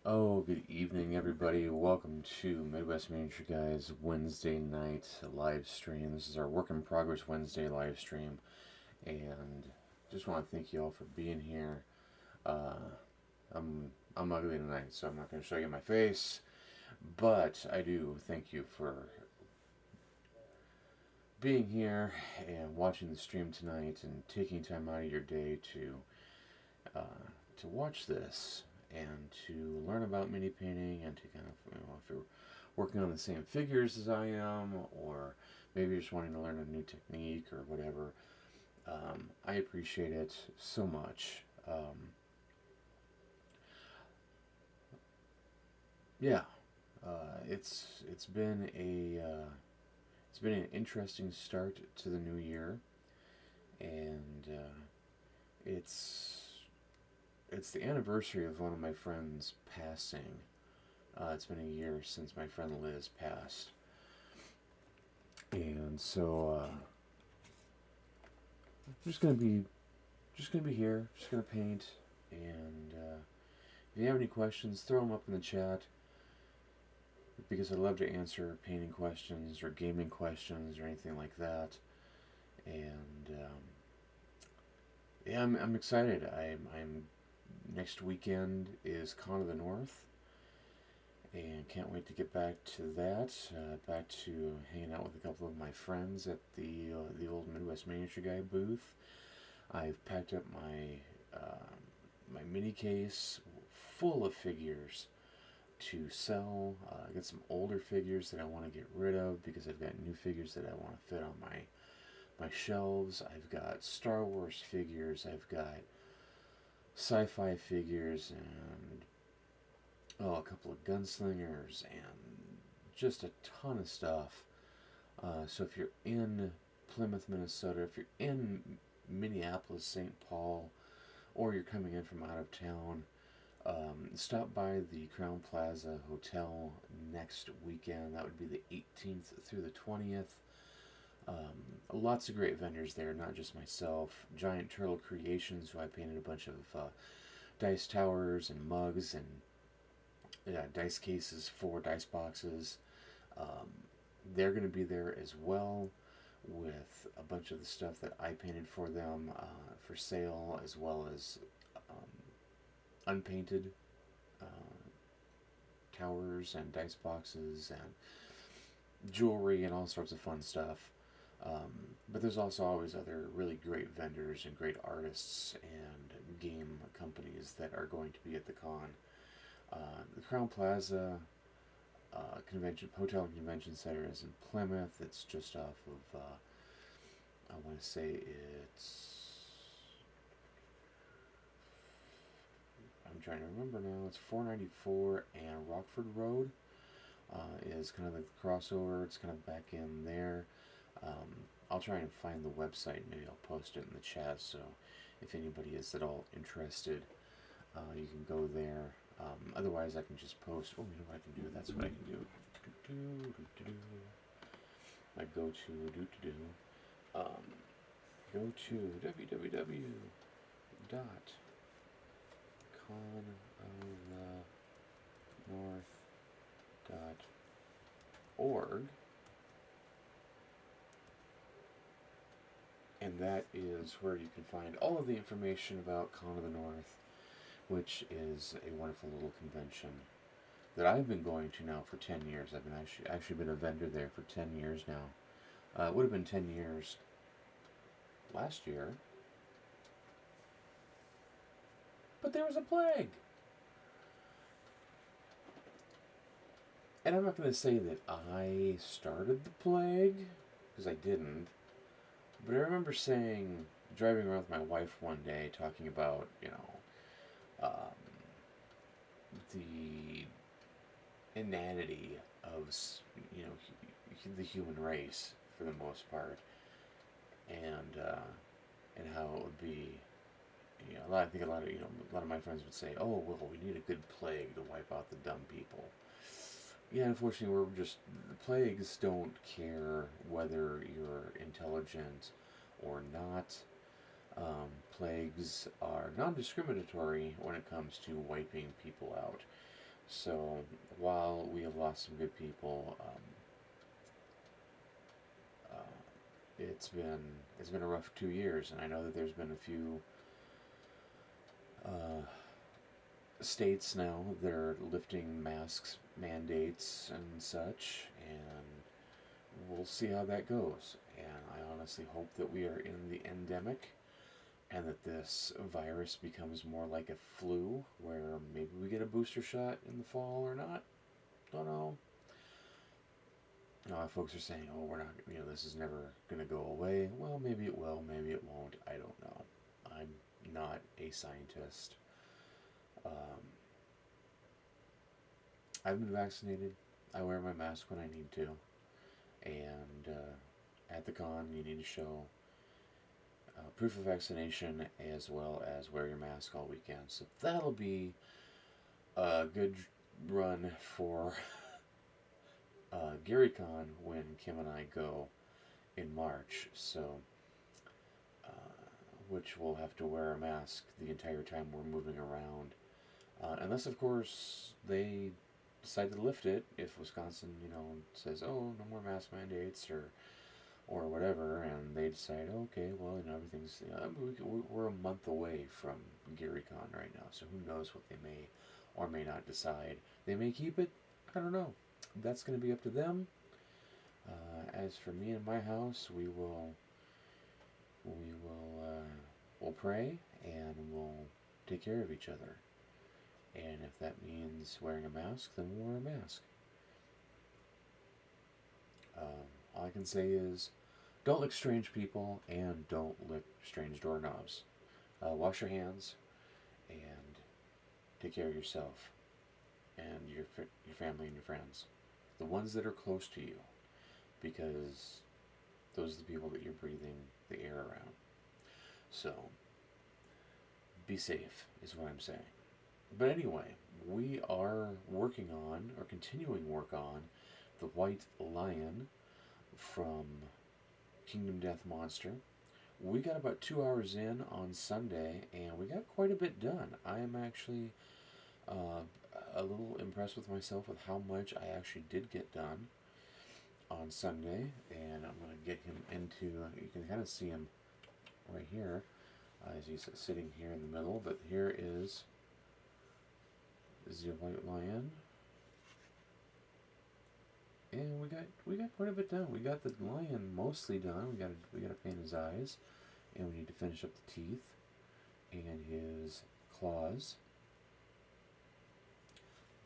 Oh, good evening, everybody. Welcome to Midwest Manager Guys Wednesday night live stream. This is our work in progress Wednesday live stream, and just want to thank you all for being here. Uh, I'm ugly tonight, so I'm not going to show you my face, but I do thank you for being here and watching the stream tonight and taking time out of your day to watch this and to learn about mini painting and to kind of, if you're working on the same figures as I am, or maybe you're just wanting to learn a new technique or whatever, I appreciate it so much. Yeah, it's been it's been an interesting start to the new year, and it's it's the anniversary of one of my friends passing. It's been a year since my friend Liz passed, and so I'm just gonna be here, just gonna paint, and if you have any questions, throw them up in the chat because I'd love to answer painting questions or gaming questions or anything like that. And yeah, I'm excited. I'm next weekend is Con of the North, and can't wait to get back to that. Back to hanging out with a couple of my friends at the old Midwest Miniature Guy booth. I've packed up my mini case full of figures to sell. I got some older figures that I want to get rid of because I've got new figures that I want to fit on my shelves. I've got Star Wars figures. I've got sci-fi figures and a couple of gunslingers and just a ton of stuff. So if you're in Plymouth, Minnesota, if you're in Minneapolis, St. Paul, or you're coming in from out of town, stop by the Crown Plaza Hotel next weekend. That would be the 18th through the 20th. Lots of great vendors there, not just myself. Giant Turtle Creations, who I painted a bunch of dice towers and mugs and dice cases for dice boxes. They're going to be there as well with a bunch of the stuff that I painted for them for sale, as well as unpainted towers and dice boxes and jewelry and all sorts of fun stuff. But there's also always other really great vendors and great artists and game companies that are going to be at the con. The Crown Plaza Hotel and Convention Center is in Plymouth. It's just off of, I want to say I'm trying to remember now, it's 494 and Rockford Road is kind of the crossover. It's kind of back in there. I'll try and find the website. Maybe I'll post it in the chat, so if anybody is at all interested, you can go there. Otherwise, I can just post. Oh, you know what I can do? That's what I can do. I go to www.conofthenorth.org, and that is where you can find all of the information about Con of the North, which is a wonderful little convention that I've been going to now for 10 years. I've been actually been a vendor there for 10 years now. It would have been 10 years last year, but there was a plague. And I'm not going to say that I started the plague, because I didn't, but I remember driving around with my wife one day, talking about, the inanity of, the human race for the most part, and how it would be, I think a lot of my friends would say, oh, well, we need a good plague to wipe out the dumb people. Yeah, unfortunately, the plagues don't care whether you're intelligent or not. Plagues are non-discriminatory when it comes to wiping people out. So while we have lost some good people, it's been a rough 2 years, and I know that there's been a few uh, states now that are lifting masks mandates and such, and we'll see how that goes. And I honestly hope that we are in the endemic and that this virus becomes more like a flu, where maybe we get a booster shot in the fall or not. Don't know. You know, folks are saying, "Oh, we're not. You know, this is never going to go away." Well, maybe it will. Maybe it won't. I don't know. I'm not a scientist. Um, I've been vaccinated. I wear my mask when I need to, and at the con, you need to show proof of vaccination as well as wear your mask all weekend. So that'll be a good run for GaryCon when Kim and I go in March. So, which we'll have to wear a mask the entire time we're moving around, unless of course they decide to lift it. If Wisconsin, says, "Oh, no more mask mandates," or whatever, and they decide, okay, well, everything's, we're a month away from GaryCon right now, so who knows what they may or may not decide. They may keep it. I don't know. That's going to be up to them. As for me and my house, we'll pray and we'll take care of each other. And if that means wearing a mask, then we'll wear a mask. All I can say is, don't lick strange people and don't lick strange doorknobs. Wash your hands and take care of yourself and your family and your friends, the ones that are close to you, because those are the people that you're breathing the air around. So, be safe is what I'm saying. But anyway, we are working on, or continuing work on, the White Lion from Kingdom Death Monster. We got about 2 hours in on Sunday, and we got quite a bit done. I am actually a little impressed with myself with how much I actually did get done on Sunday, and I'm going to get him into, you can kind of see him right here, as he's sitting here in the middle, but here is the White Lion. And we got quite a bit done. We got the lion mostly done. We got to paint his eyes, and we need to finish up the teeth and his claws.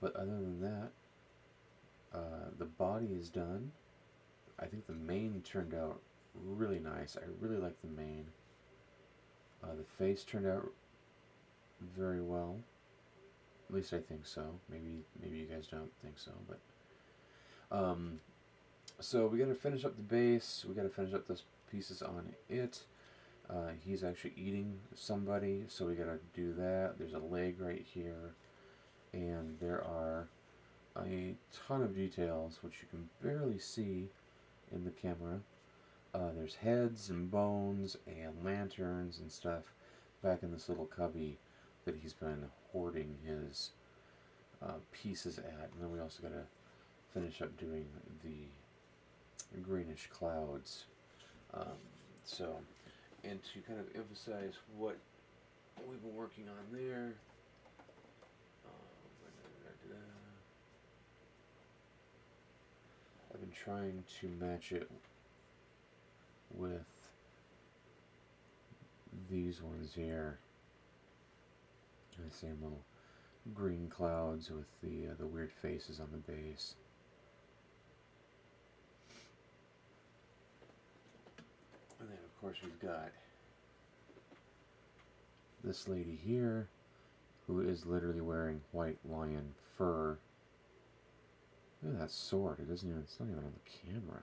But other than that, the body is done. I think the mane turned out really nice. I really like the mane. The face turned out very well. At least I think so. Maybe you guys don't think so, but. So we got to finish up the base. We got to finish up those pieces on it. He's actually eating somebody, so we got to do that. There's a leg right here, and there are a ton of details which you can barely see in the camera. There's heads and bones and lanterns and stuff back in this little cubby that he's been hoarding his pieces at. And then we also got to finish up doing the greenish clouds. So, and to kind of emphasize what we've been working on there, I've been trying to match it with these ones here. The same little green clouds with the weird faces on the base. And then of course we've got this lady here who is literally wearing white lion fur. Look at that sword. It's not even on the camera.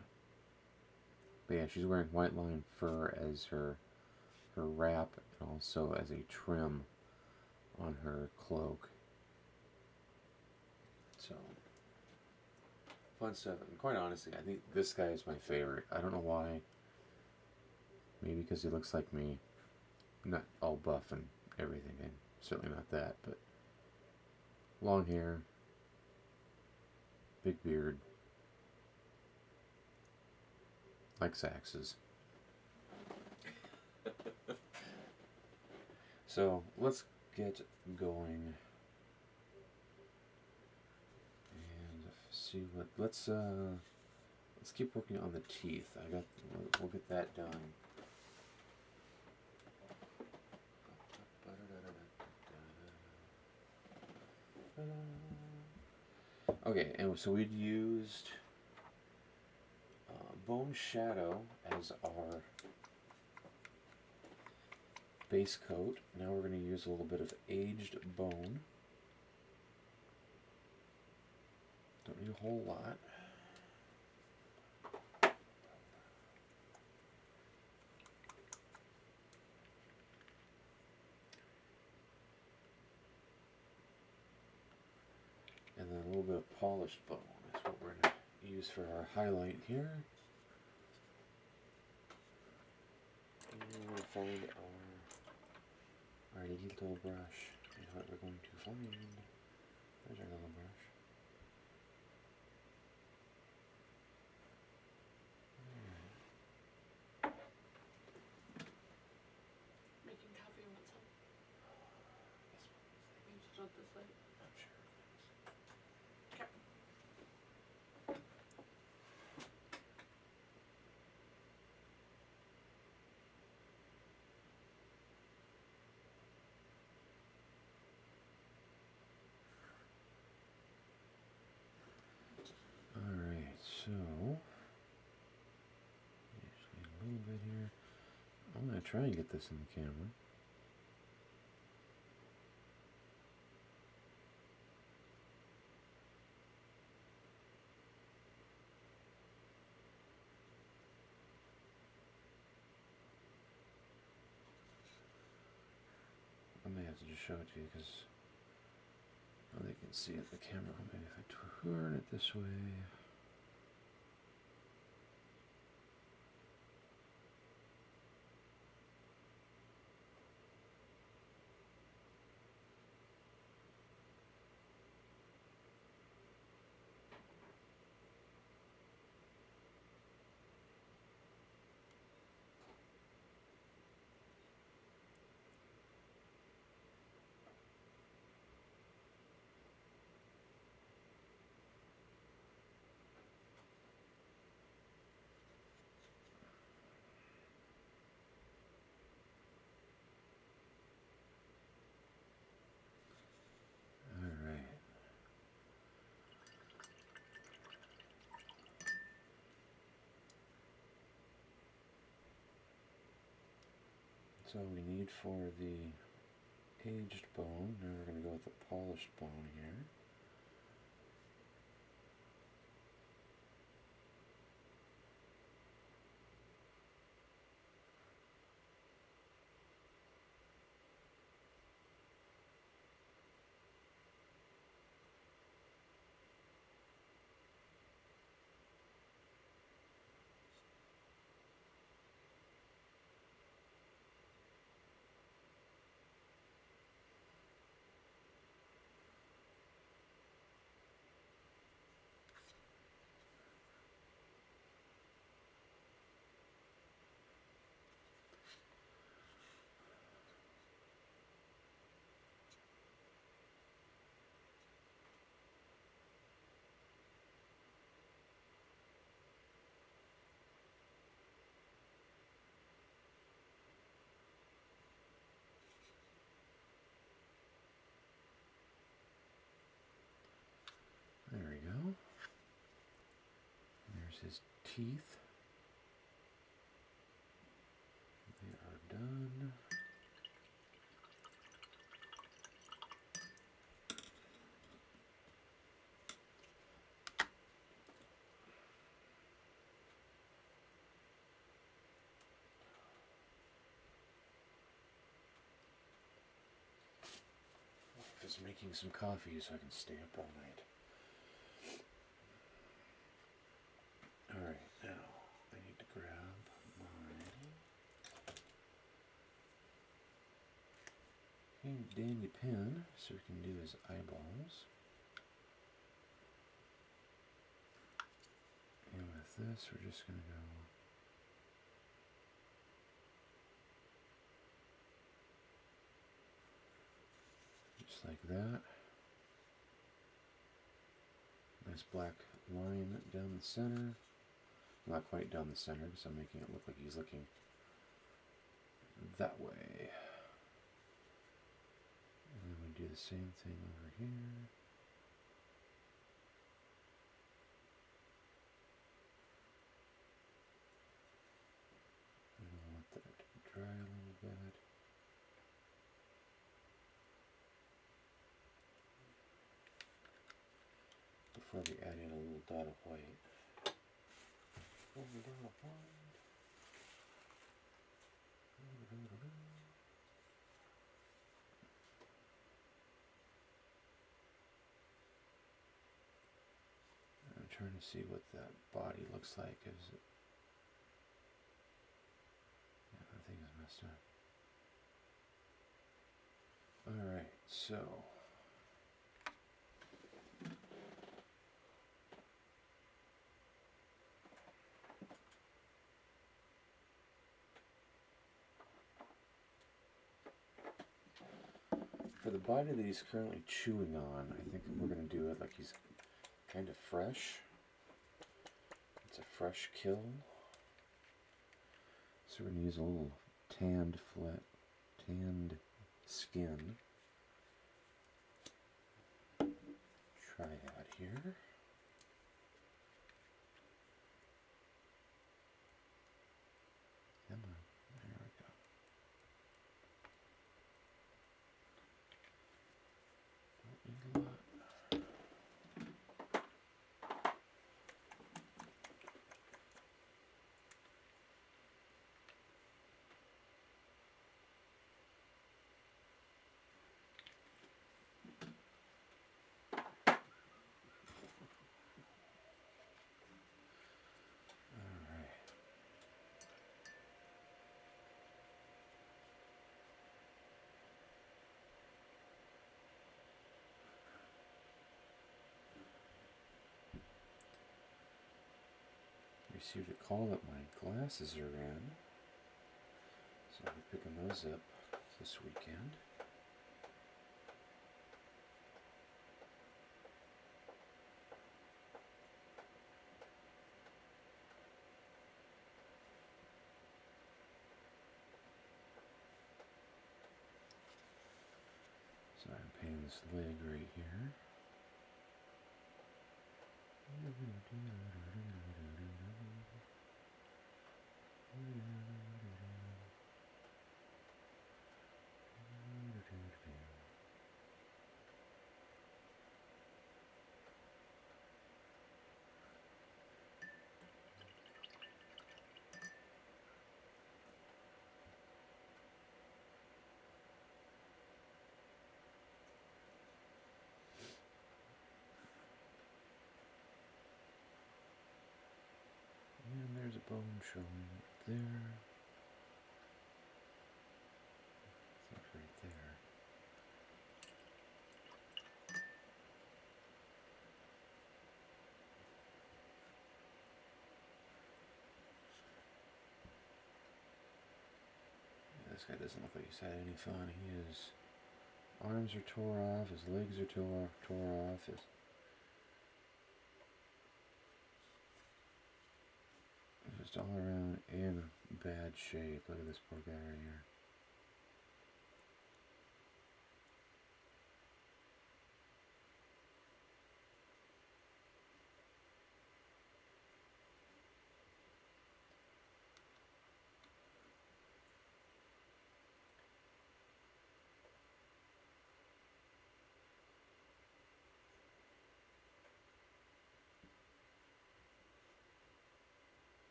But yeah, she's wearing white lion fur as her wrap, and also as a trim on her cloak. So, fun stuff. And quite honestly, I think this guy is my favorite. I don't know why. Maybe because he looks like me. Not all buff and everything, and certainly not that, but long hair, big beard. Likes axes. So let's get going and see what. Let's keep working on the teeth. We'll get that done. Okay, and so we'd used Bone Shadow as our base coat. Now we're going to use a little bit of aged bone. Don't need a whole lot. And then a little bit of polished bone is what we're going to use for our highlight here. And we're going to find our little brush. And what we're going to find. There's our little brush. Making coffee, want some? You just want this way? I'm sure. Okay. Alright, so just need a little bit here. I'm going to try and get this in the camera. I may have to just show it to you because they can see it in the camera. Maybe if I turn it this way. Alright. So we need for the aged bone, now we're going to go with the polished bone here. There we go. There's his teeth. They are done. Just making some coffee so I can stay up all night. Alright, now I need to grab my handy, dandy pen so we can do his eyeballs. And with this, we're just going to go just like that. Nice black line down the center. Not quite down the center because I'm making it look like he's looking that way. And then we do the same thing over here. And I want that to dry a little bit. Before we add in a little dot of white. I'm trying to see what that body looks like. Is it? Yeah, I think it's messed up. Alright, so for the body that he's currently chewing on, I think we're going to do it like he's kind of fresh. It's a fresh kill. So we're going to use a little tanned skin. Triad here. Come on, there we go. Don't need a lot. Received a call that my glasses are in, so I'll be picking those up this weekend. So I'm painting this leg right here. And there's a bone showing right there. I think right there. Yeah, this guy doesn't look like he's had any fun. His arms are tore off, his legs are tore off, his just all around in bad shape. Look at this poor guy right here.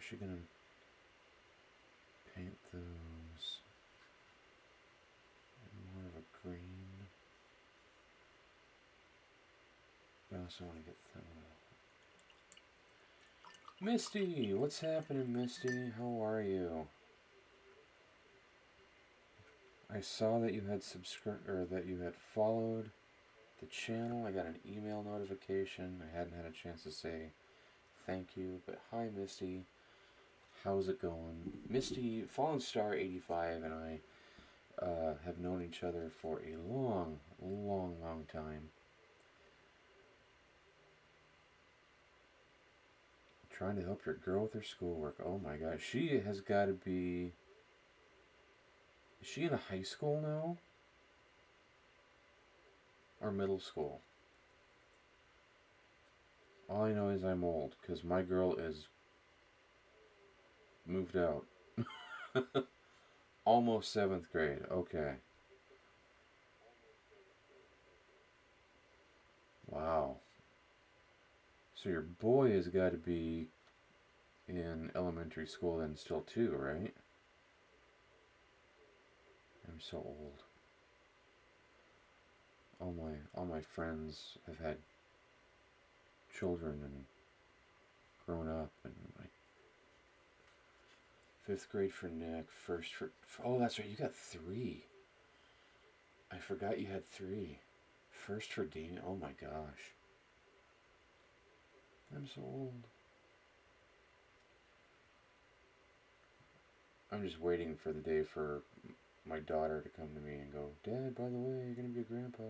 actually gonna paint those in more of a green. I also want to get the Misty. What's happening, Misty? How are you? I saw that you had that you had followed the channel. I got an email notification. I hadn't had a chance to say thank you, but hi, Misty. How's it going? Misty, Fallen Star 85 and I have known each other for a long, long, long time. Trying to help your girl with her schoolwork. Oh my gosh, she has got to be... Is she in a high school now? Or middle school? All I know is I'm old, because my girl is moved out. Almost 7th grade, okay. Wow. So your boy has got to be in elementary school then still too, right? I'm so old. All my friends have had children and grown up, and like 5th grade for Nick, first for oh, that's right, you got 3. I forgot you had 3. First for Damien. Oh my gosh. I'm so old. I'm just waiting for the day for my daughter to come to me and go, Dad, by the way, you're going to be a grandpa.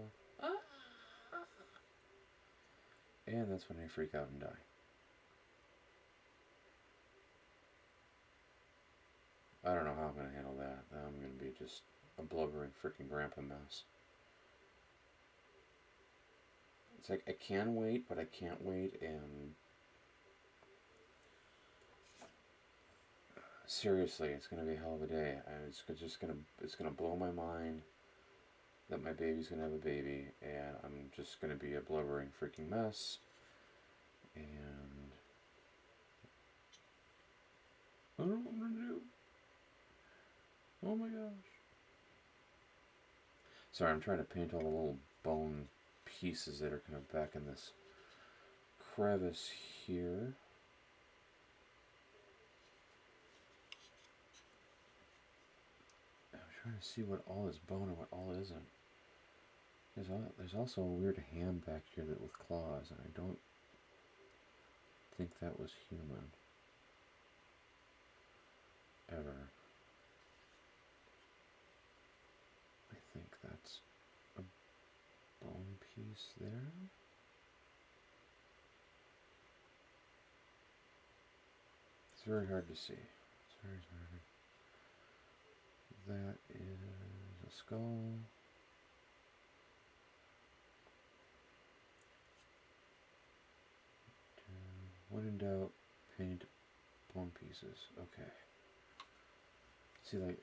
And that's when I freak out and die. I don't know how I'm going to handle that. I'm going to be just a blubbering freaking grandpa mess. It's like, I can wait, but I can't wait, and seriously, it's going to be a hell of a day. It's going to blow my mind that my baby's going to have a baby, and I'm just going to be a blubbering freaking mess, and I don't know what I'm going to do. Oh my gosh. Sorry, I'm trying to paint all the little bone pieces that are kind of back in this crevice here. I'm trying to see what all is bone and what all isn't. There's also a weird hand back here that with claws, and I don't think that was human. Ever. I think that's a bone piece there. It's very hard to see. It's very hard. That is a skull. When in doubt, paint bone pieces. Okay. See, like,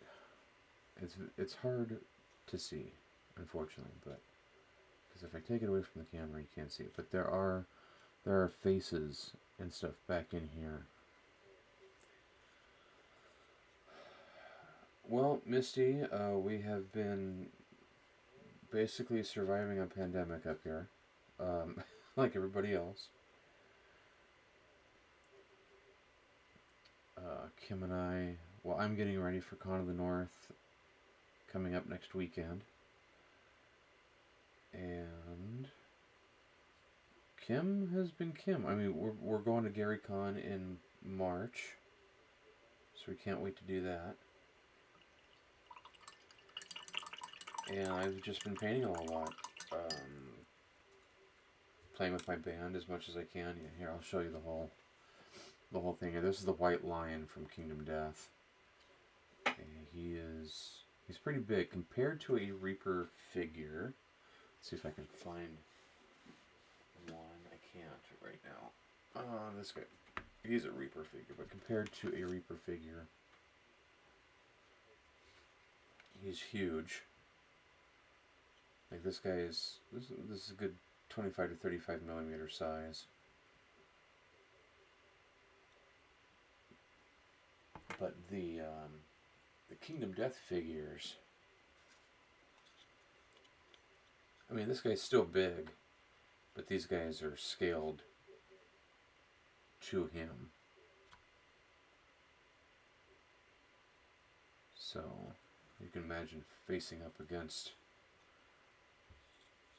it's hard to see, unfortunately, but because if I take it away from the camera, you can't see it. But there are faces and stuff back in here. Well, Misty, we have been basically surviving a pandemic up here, like everybody else. Kim and I, well, I'm getting ready for Con of the North coming up next weekend. And Kim has been Kim. I mean, we're going to Gary Con in March, so we can't wait to do that. And I've just been painting a lot, playing with my band as much as I can. Yeah, here, I'll show you the whole thing. This is the White Lion from Kingdom Death. And he's pretty big compared to a Reaper figure. Let's see if I can find one. I can't right now. This guy. He's a Reaper figure, but compared to a Reaper figure, he's huge. Like this guy is, this is a good 25 to 35 millimeter size. But the Kingdom Death figures, I mean, this guy's still big, but these guys are scaled to him. So you can imagine facing up against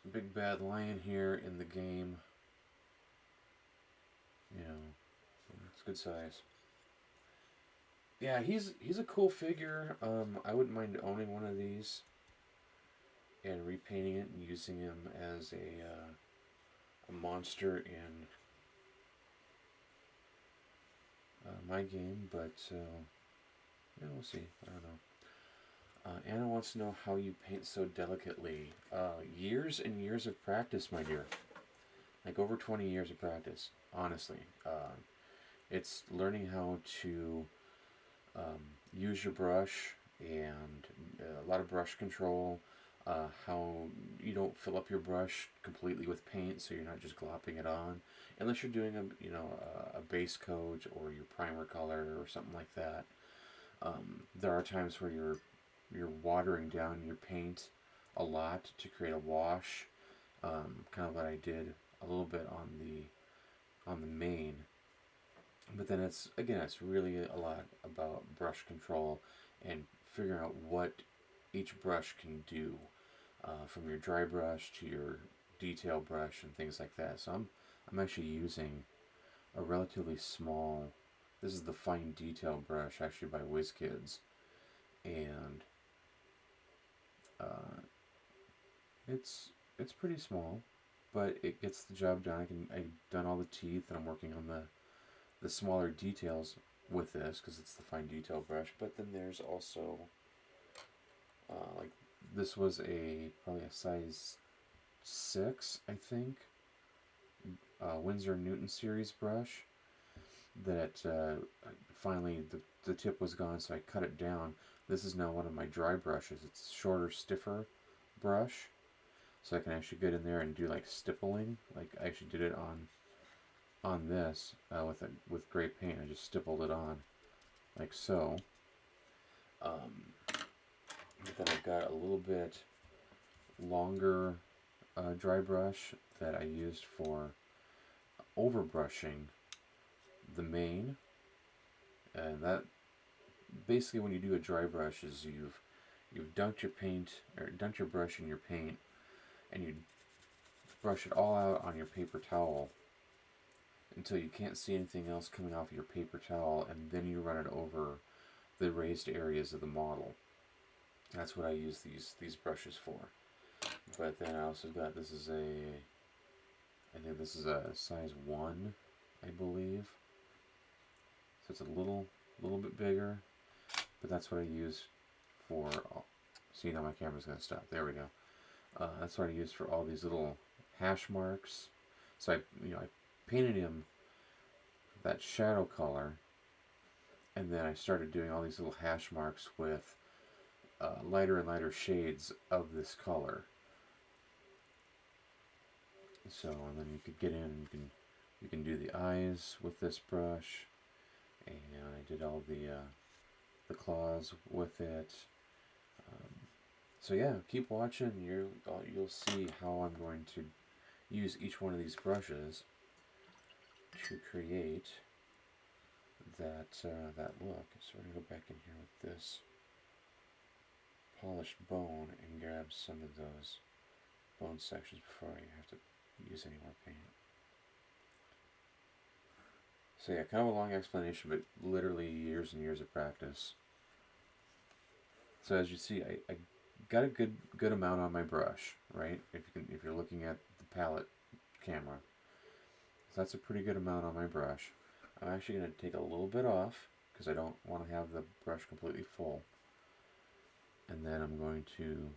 a big bad lion here in the game. You know, it's good size. Yeah, he's a cool figure. I wouldn't mind owning one of these and repainting it and using him as a monster in my game, but yeah, we'll see. I don't know. Anna wants to know how you paint so delicately. Years and years of practice, my dear. Like over 20 years of practice, honestly. It's learning how to use your brush and a lot of brush control. How you don't fill up your brush completely with paint, so you're not just glopping it on, unless you're doing a base coat or your primer color or something like that. There are times where you're watering down your paint a lot to create a wash, kind of what I did a little bit on the main. But then it's really a lot about brush control and figuring out what each brush can do, from your dry brush to your detail brush and things like that. So I'm actually using a relatively small. This is the fine detail brush, actually by WizKids, and it's pretty small, but it gets the job done. I've done all the teeth, and I'm working on the smaller details with this because it's the fine detail brush. But then there's also like this was probably a size 6, I think, Winsor Newton series brush that finally the tip was gone, so I cut it down. This is now one of my dry brushes. It's a shorter, stiffer brush, so I can actually get in there and do like stippling. Like I actually did it on this with gray paint. I just stippled it on like so. But then I've got a little bit longer dry brush that I used for overbrushing the mane, and that basically when you do a dry brush is you've dunked your brush in your paint, and you brush it all out on your paper towel until you can't see anything else coming off of your paper towel, and then you run it over the raised areas of the model. That's what I use these brushes for. But then I also got, I think this is a size 1, I believe. So it's a little bit bigger, but that's what I use for. See, now my camera's gonna stop. There we go. That's what I use for all these little hash marks. So I painted him that shadow color, and then I started doing all these little hash marks with lighter and lighter shades of this color. So, and then you could get in, you can do the eyes with this brush, and I did all the claws with it. So yeah, keep watching. You'll see how I'm going to use each one of these brushes to create that look. So we're gonna go back in here with this polished bone and grab some of those bone sections before I have to use any more paint. So yeah, kind of a long explanation, but literally years and years of practice. So as you see, I got a good amount on my brush, right? If you're looking at the palette camera, so that's a pretty good amount on my brush. I'm actually going to take a little bit off because I don't want to have the brush completely full. And then I'm going to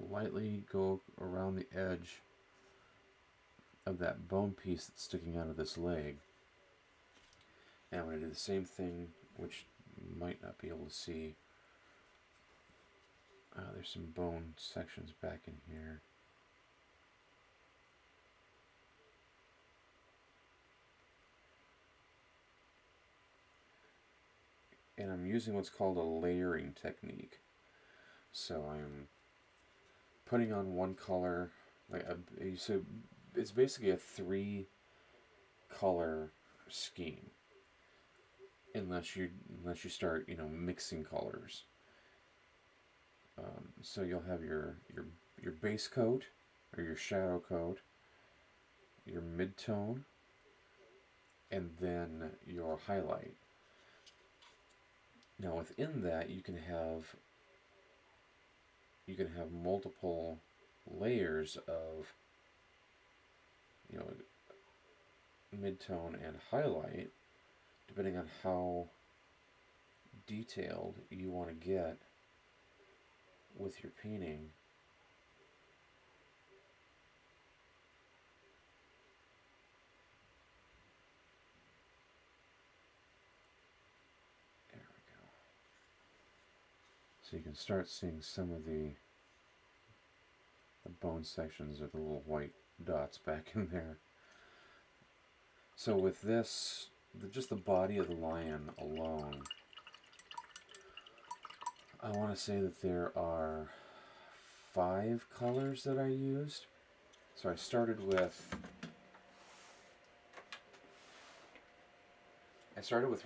lightly go around the edge of that bone piece that's sticking out of this leg. And I'm going to do the same thing, which you might not be able to see. There's some bone sections back in here. and I'm using what's called a layering technique. So I'm putting on one color, so it's basically a 3-color scheme, unless you start mixing colors. So you'll have your base coat or your shadow coat, your mid-tone, and then your highlight. Now within that you can have multiple layers of mid-tone and highlight, depending on how detailed you want to get with your painting. There we go. So you can start seeing some of the bone sections or the little white dots back in there. So with this, just the body of the lion alone, I want to say that there are 5 colors that I used. So I started with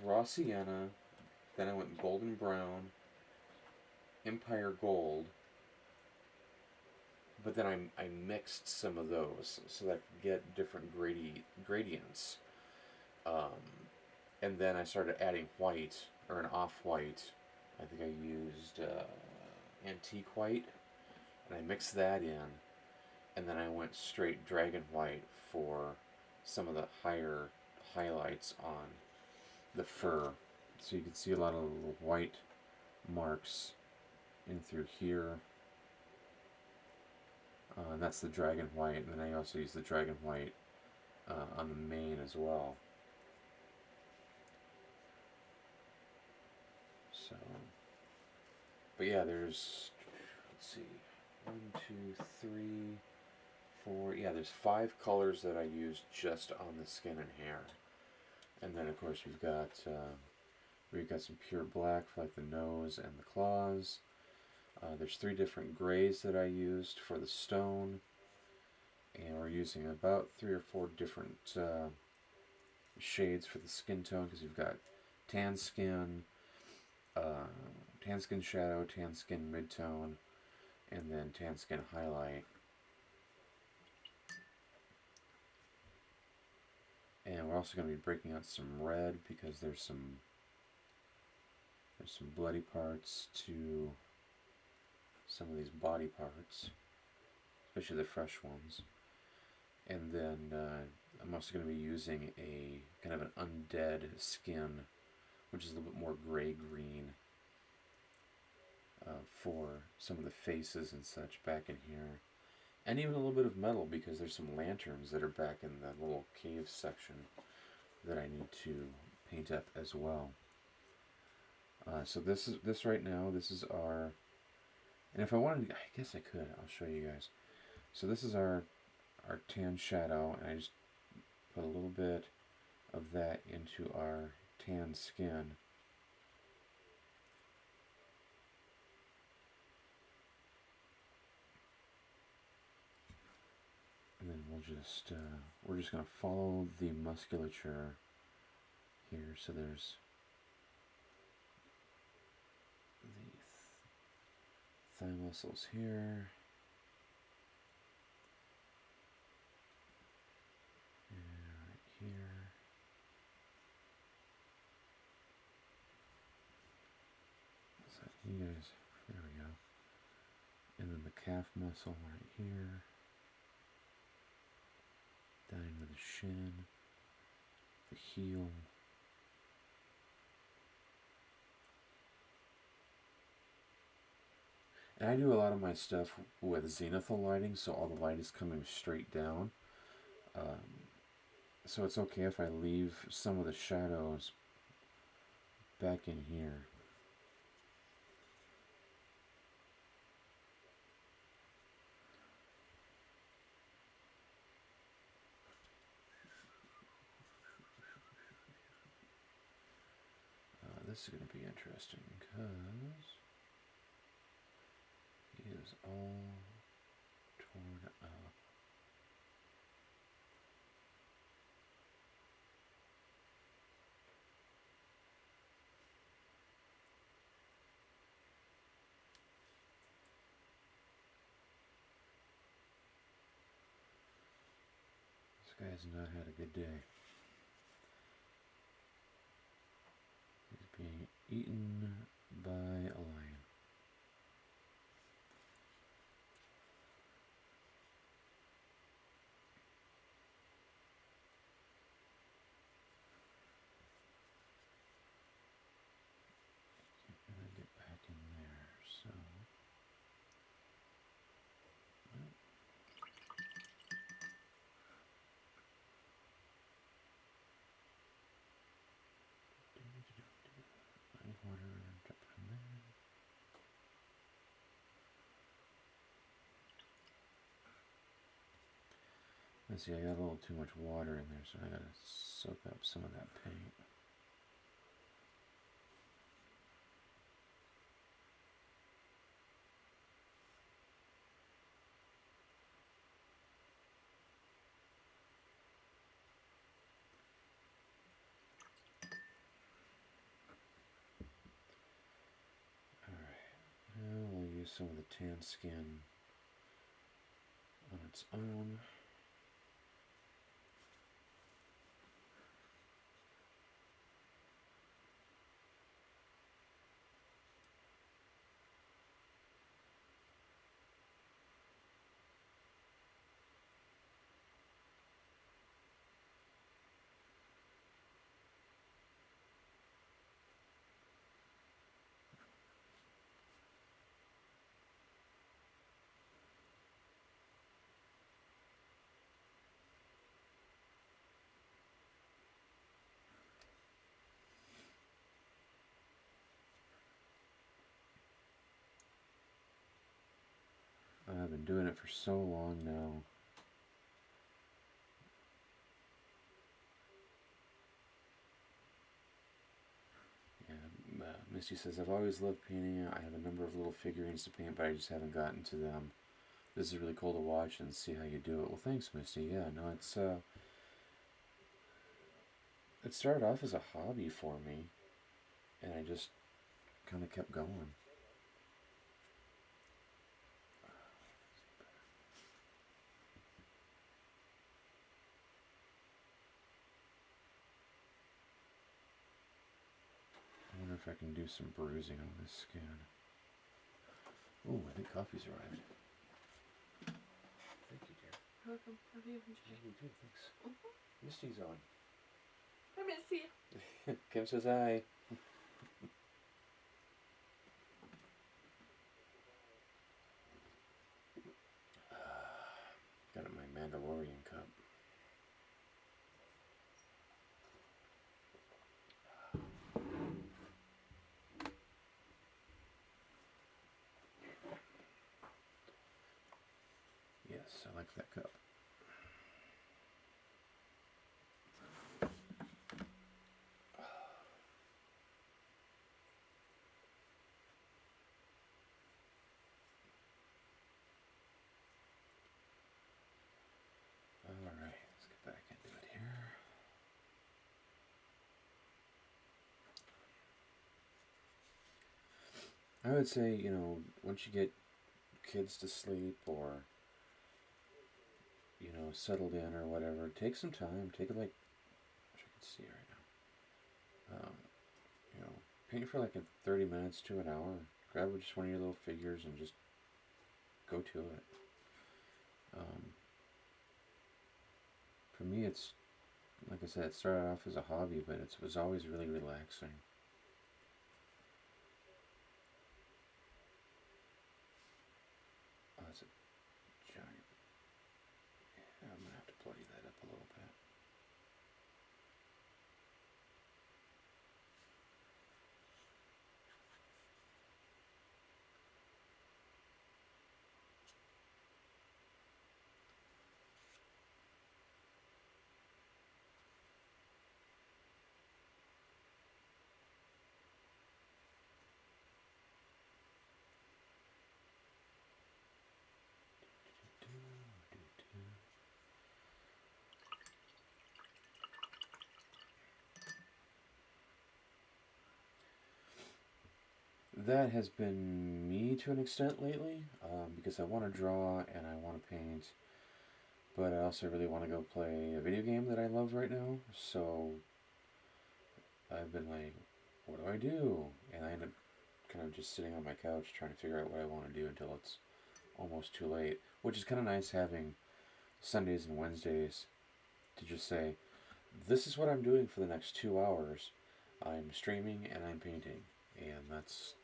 raw sienna, then I went golden brown, Empire gold, but then I mixed some of those so that I could get different gradients. And then I started adding white, or an off-white. I think I used antique white, and I mixed that in, and then I went straight dragon white for some of the higher highlights on the fur. So you can see a lot of little white marks in through here. And that's the dragon white, and then I also use the dragon white on the mane as well. So, but yeah, there's, let's see, 1, 2, 3, 4, yeah, there's 5 colors that I use just on the skin and hair. And then of course we've got some pure black for like the nose and the claws. There's 3 different grays that I used for the stone, and we're using about 3 or 4 different shades for the skin tone, because you've got tan skin shadow, tan skin mid-tone, and then tan skin highlight. And we're also going to be breaking out some red, because there's some bloody parts to some of these body parts, especially the fresh ones. And then I'm also going to be using a kind of an undead skin, which is a little bit more gray-green, for some of the faces and such back in here. And even a little bit of metal, because there's some lanterns that are back in the little cave section that I need to paint up as well. So this right now, this is our, and if I wanted to, I guess I could, I'll show you guys. So this is our tan shadow, and I just put a little bit of that into our tan skin. And then we're just going to follow the musculature here. So there's the thigh muscles here. And right here. So you guys, there we go. And then the calf muscle right here. Down into the shin, the heel. And I do a lot of my stuff with zenithal lighting, so all the light is coming straight down. So it's okay if I leave some of the shadows back in here. this is going to be interesting because he is all torn up. This guy has not had a good day. He's being eaten by a lion. Can't really get back in there, so... Water, drop it in there. Let's see, I got a little too much water in there, so I gotta soak up some of that paint. Now we'll use some of the tan skin on its own. I've been doing it for so long now. Yeah, Misty says, I've always loved painting. I have a number of little figurines to paint, but I just haven't gotten to them. This is really cool to watch and see how you do it. Well, thanks, Misty. Yeah, no, it started off as a hobby for me, and I just kind of kept going. I wonder if I can do some bruising on this skin. Oh, I think coffee's arrived. Thank you, dear. You're welcome. Have you enjoyed? Yeah, you too, thanks. Misty's on. I miss you. Kim says hi. Got my Mandalorian cup. Yes, I like that cup. Alright, let's get back into it here. I would say, you know, once you get kids to sleep or, you know, settled in or whatever, take some time. Take it like, I wish I could see right now. You know, paint for like 30 minutes to an hour. Grab just one of your little figures and just go to it. For me, it's, like I said, it started off as a hobby, but it was always really relaxing. Oh, that's a giant. Yeah, I'm going to have to bloody that up a little bit. that has been me to an extent lately, because I want to draw and I want to paint, but I also really want to go play a video game that I love right now. So I've been like, what do I do? And I end up kind of just sitting on my couch trying to figure out what I want to do until it's almost too late, which is kind of nice having Sundays and Wednesdays to just say, this is what I'm doing for the next 2 hours. I'm streaming and I'm painting, and that's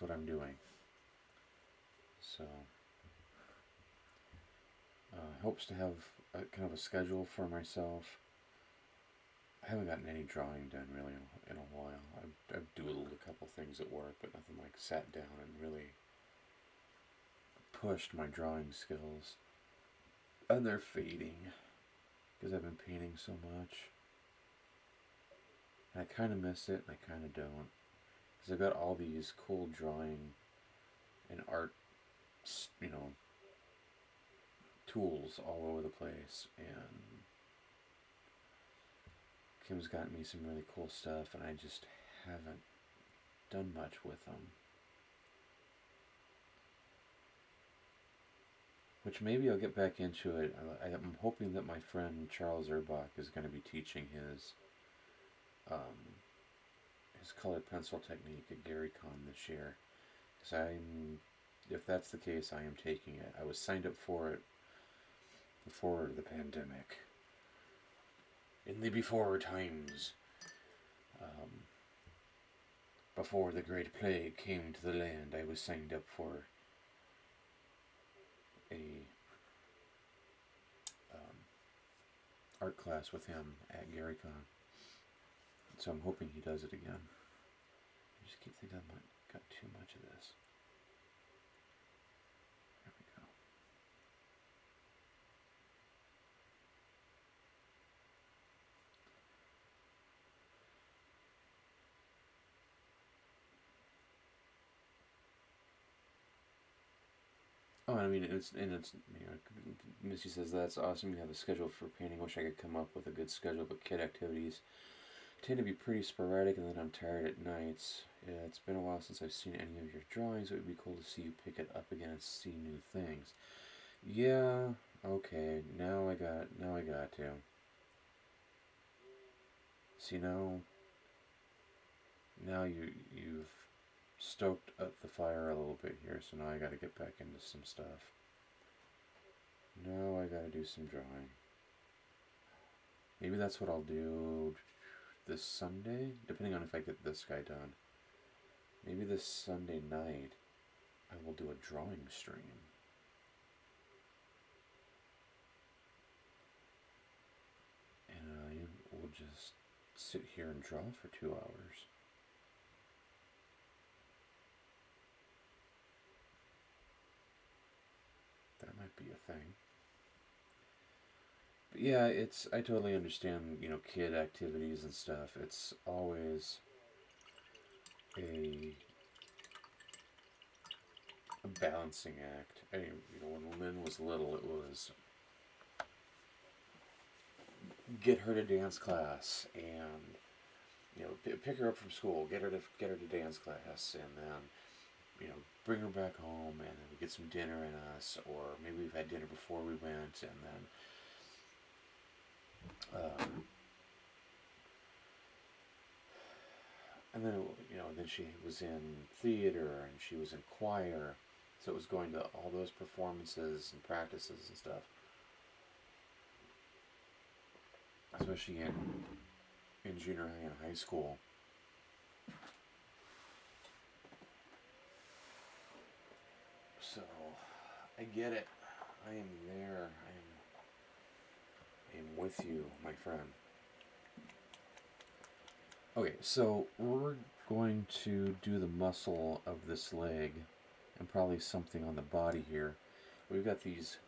what I'm doing. So, hopes to have kind of a schedule for myself. I haven't gotten any drawing done really in a while. I've doodled a couple things at work, but nothing like sat down and really pushed my drawing skills. And they're fading because I've been painting so much. And I kind of miss it, and I kind of don't. Because I've got all these cool drawing and art, tools all over the place. And Kim's gotten me some really cool stuff, and I just haven't done much with them. Which maybe I'll get back into it. I'm hoping that my friend Charles Erbach is going to be teaching his colored pencil technique at GaryCon this year. Because if that's the case, I am taking it. I was signed up for it before the pandemic. In the before times. Before the Great Plague came to the land, I was signed up for a art class with him at GaryCon. So I'm hoping he does it again. I just keep thinking I got too much of this. There we go. Oh, I mean, it's Missy says that's awesome. You have a schedule for painting. Wish I could come up with a good schedule, but kid activities tend to be pretty sporadic, and then I'm tired at nights. Yeah, it's been a while since I've seen any of your drawings. It would be cool to see you pick it up again and see new things. Yeah, okay. Now I got to. See now you've stoked up the fire a little bit here, so now I got to get back into some stuff. Now I got to do some drawing. Maybe that's what I'll do this Sunday, depending on if I get this guy done. Maybe this Sunday night I will do a drawing stream. And I will just sit here and draw for 2 hours. That might be a thing. But yeah, I totally understand, kid activities and stuff. It's always a balancing act. When Lynn was little, it was get her to dance class and pick her up from school, get her to dance class, and then bring her back home, and then we get some dinner in us, or maybe we've had dinner before we went, and then then she was in theater and she was in choir, so it was going to all those performances and practices and stuff. Especially in junior high and high school. So, I get it. I am there. I am with you, my friend. Okay, so we're going to do the muscle of this leg and probably something on the body here. We've got this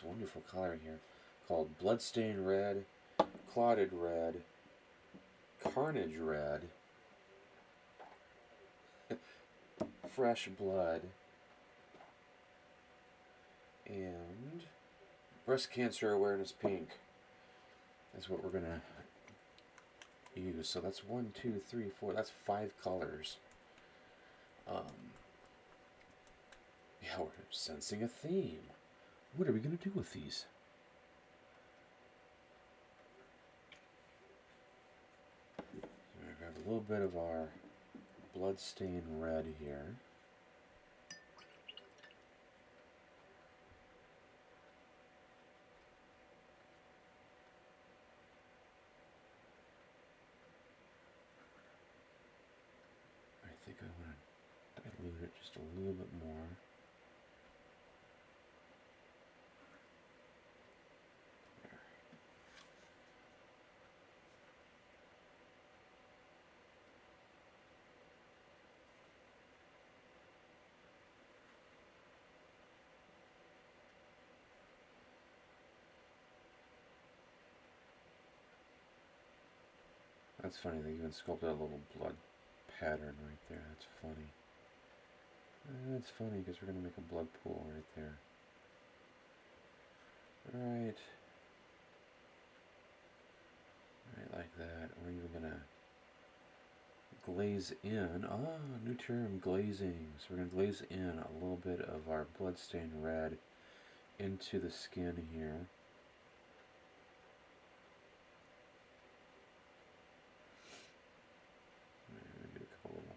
wonderful color here called Bloodstained Red, Clotted Red, Carnage Red, Fresh Blood, and Breast Cancer Awareness Pink. That's what we're going to use. So that's 1, 2, 3, 4. That's 5 colors. Yeah, we're sensing a theme. What are we going to do with these? So we're going to grab a little bit of our bloodstained red here. I think I want to dilute it just a little bit more. That's funny, they even sculpted a little blood pattern right there. That's funny. That's funny because we're going to make a blood pool right there. Right. Right like that. We're even going to glaze in. New term, glazing. So we're going to glaze in a little bit of our bloodstained red into the skin here. Do a couple little.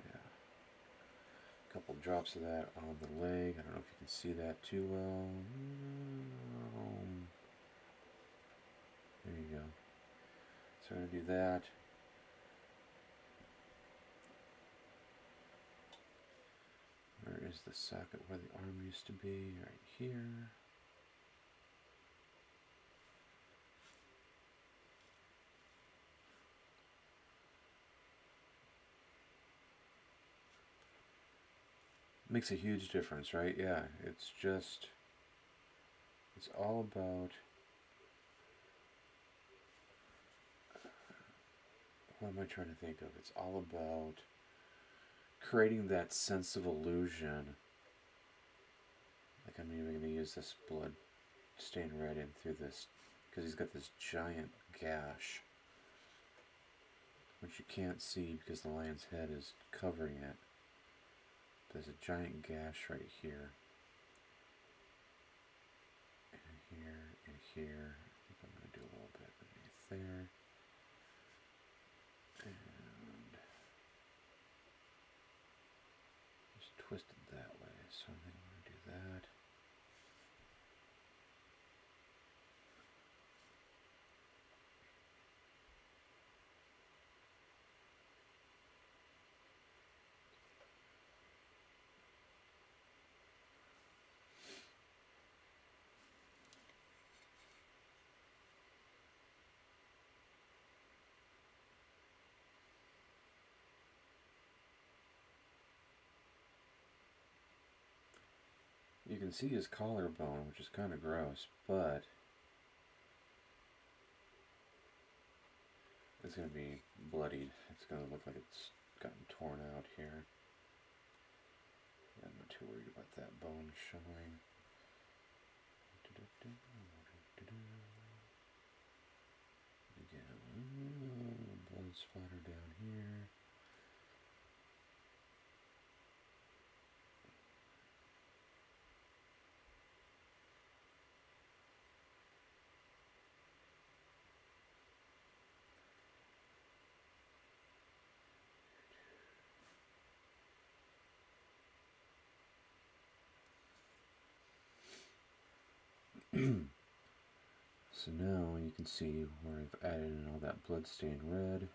Yeah. A couple drops of that on the leg. I don't know if you can see that too well. There you go. So we're going to do that. Where is the socket where the arm used to be? Right here. Makes a huge difference, right? Yeah, it's all about, what am I trying to think of? It's all about creating that sense of illusion. Like I'm even going to use this blood stained red in through this, because he's got this giant gash, which you can't see because the lion's head is covering it. There's a giant gash right here. And here, and here. I think I'm going to do a little bit underneath there. And just twist it that way. So I think I'm going to do that. You can see his collarbone, which is kind of gross, but it's going to be bloodied. It's going to look like it's gotten torn out here. I'm not too worried about that bone showing. Again, blood splatter down here. So now you can see where I've added in all that bloodstained red.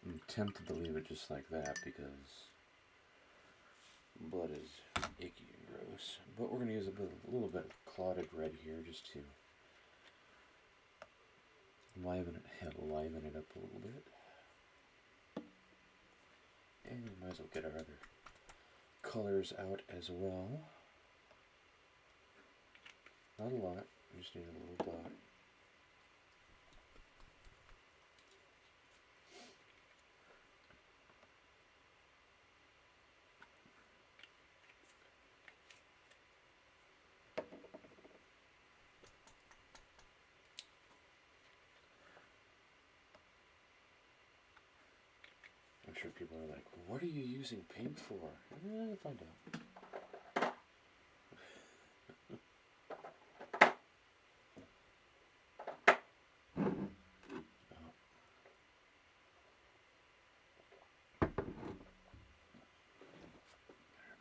I'm tempted to leave it just like that because blood is icky and gross. But we're going to use a little bit of clotted red here just to liven it up a little bit. And we might as well get our other colors out as well. Not a lot, we just need a little dot. sure people are like, what are you using paint for? Find out.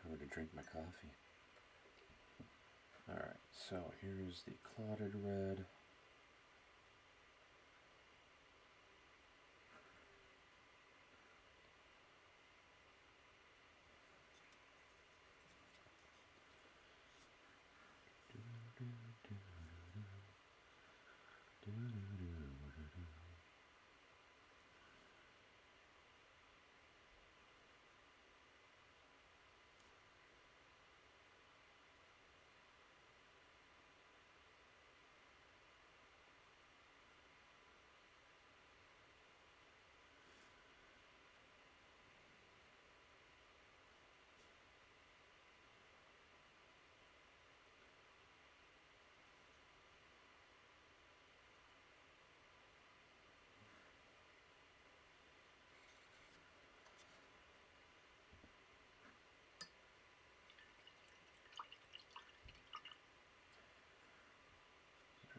Remember to drink my coffee. Alright, so here's the clotted red.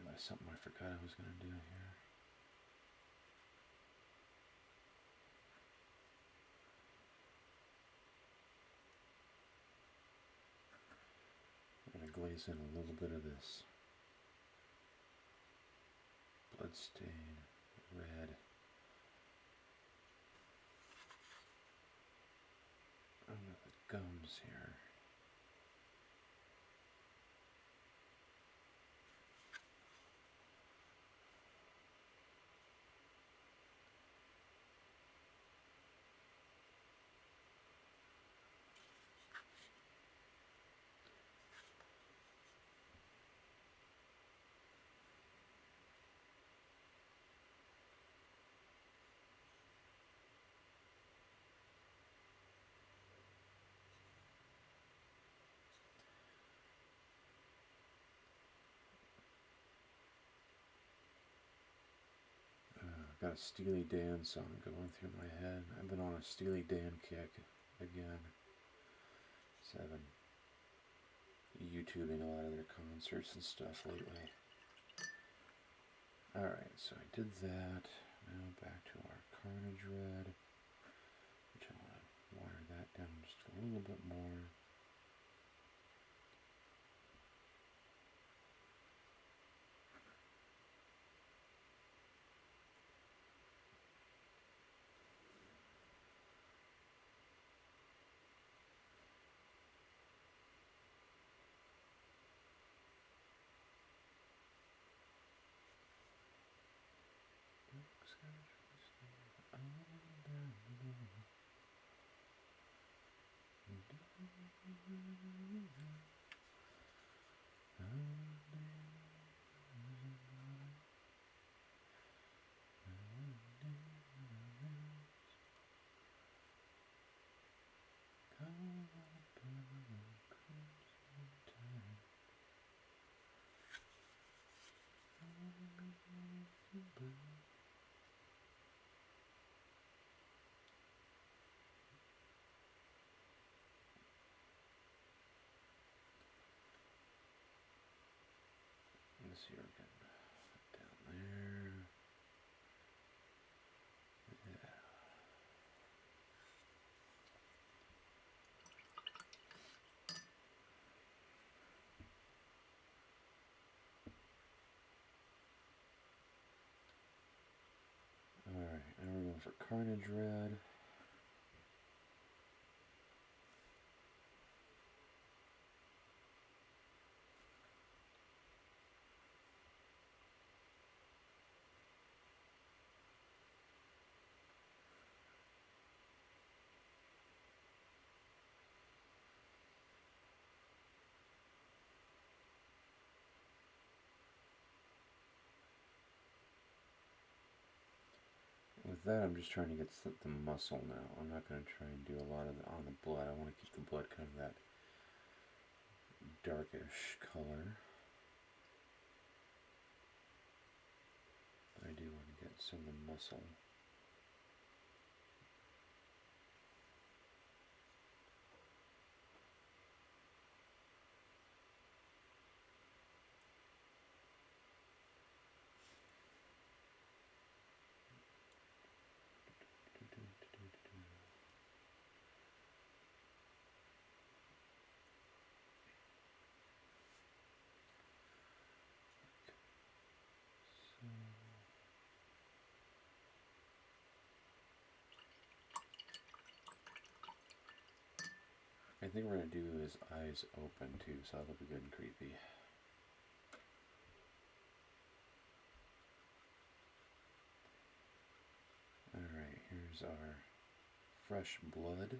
There's something I forgot I was going to do here. I'm going to glaze in a little bit of this bloodstain red under the gums here. Got a Steely Dan song going through my head. I've been on a Steely Dan kick again. So I've been YouTubing a lot of their concerts and stuff lately. Alright, so I did that. Now back to our Carnage Red, which I want to water that down just a little bit more. Let's see, we're getting down there. Yeah. Alright, now we're going for Carnage Red. With that, I'm just trying to get the muscle now. I'm not going to try and do a lot of on the blood. I want to keep the blood kind of that darkish color. But I do want to get some of the muscle. I think we're going to do his eyes open too, so that'll be good and creepy. Alright, here's our fresh blood.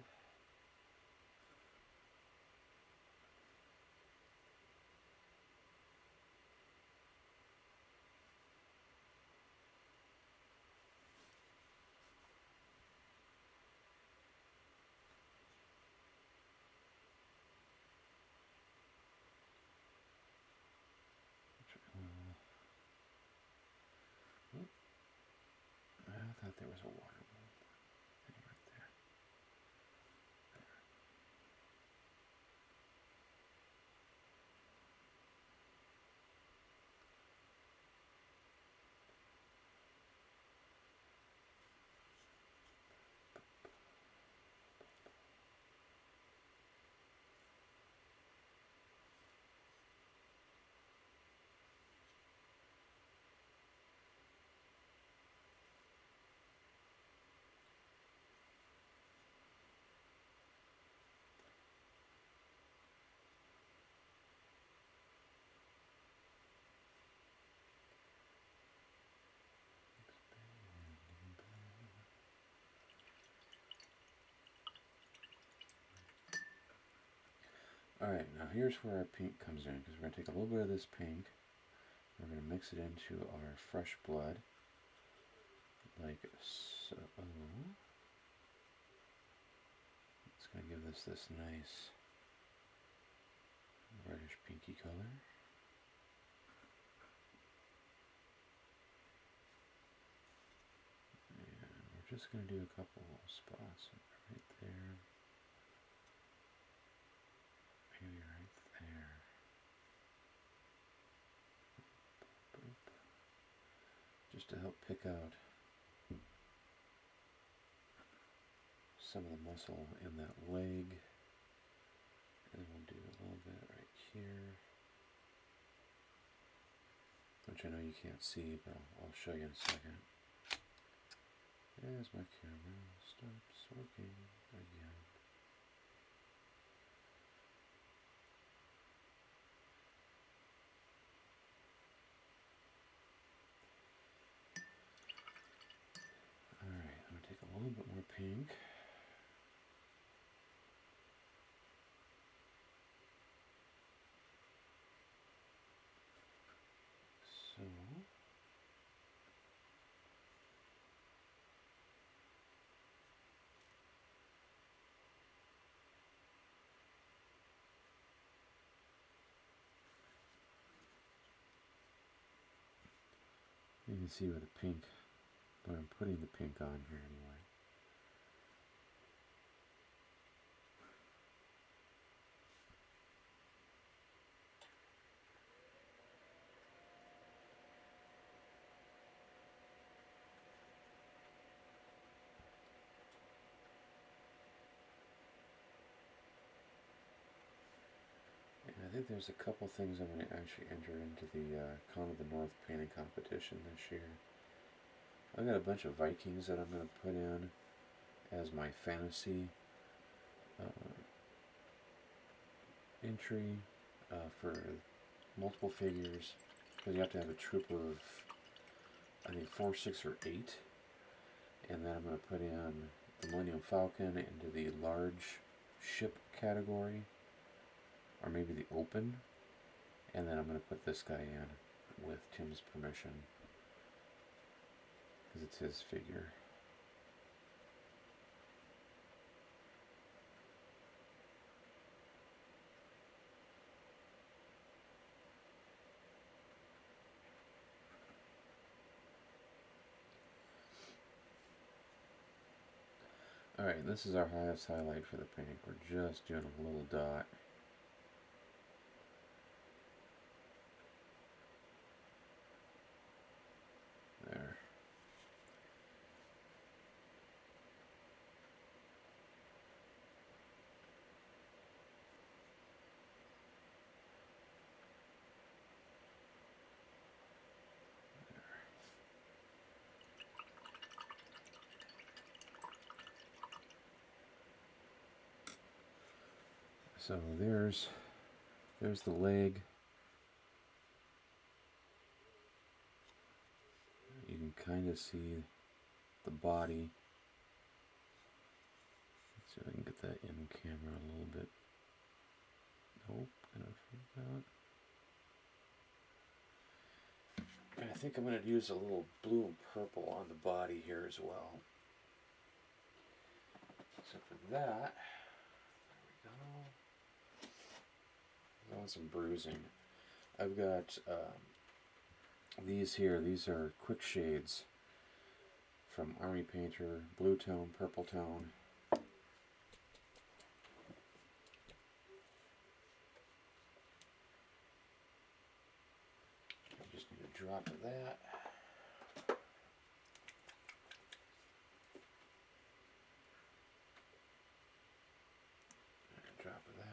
I thought there was a water thing right there. Alright, now here's where our pink comes in, because we're going to take a little bit of this pink, we're going to mix it into our fresh blood, like so. It's going to give this nice reddish pinky color. And we're just going to do a couple spots right there. Maybe right there. Boop. Just to help pick out some of the muscle in that leg. And we'll do a little bit right here, which I know you can't see, but I'll show you in a second. As my camera stops working again. Alright, I'm going to take a little bit more pink. So, you can see where the pink, where I'm putting the pink on here anyway. I think there's a couple things I'm going to actually enter into the Con of the North painting competition this year. I've got a bunch of Vikings that I'm going to put in as my fantasy entry for multiple figures, because you have to have a troop of, I think, 4, 6, or 8. And then I'm going to put in the Millennium Falcon into the large ship category, or maybe the open, and then I'm going to put this guy in with Tim's permission, because it's his figure. Alright, this is our highest highlight for the pink. We're just doing a little dot. There. So there's the leg. You can kind of see the body. Let's see if I can get that in camera a little bit. Nope, gonna freak out. And I think I'm going to use a little blue and purple on the body here as well. So for that, there we go. I want some bruising. I've got these here. These are quick shades from Army Painter. Blue tone, purple tone. I just need a drop of that. And a drop of that.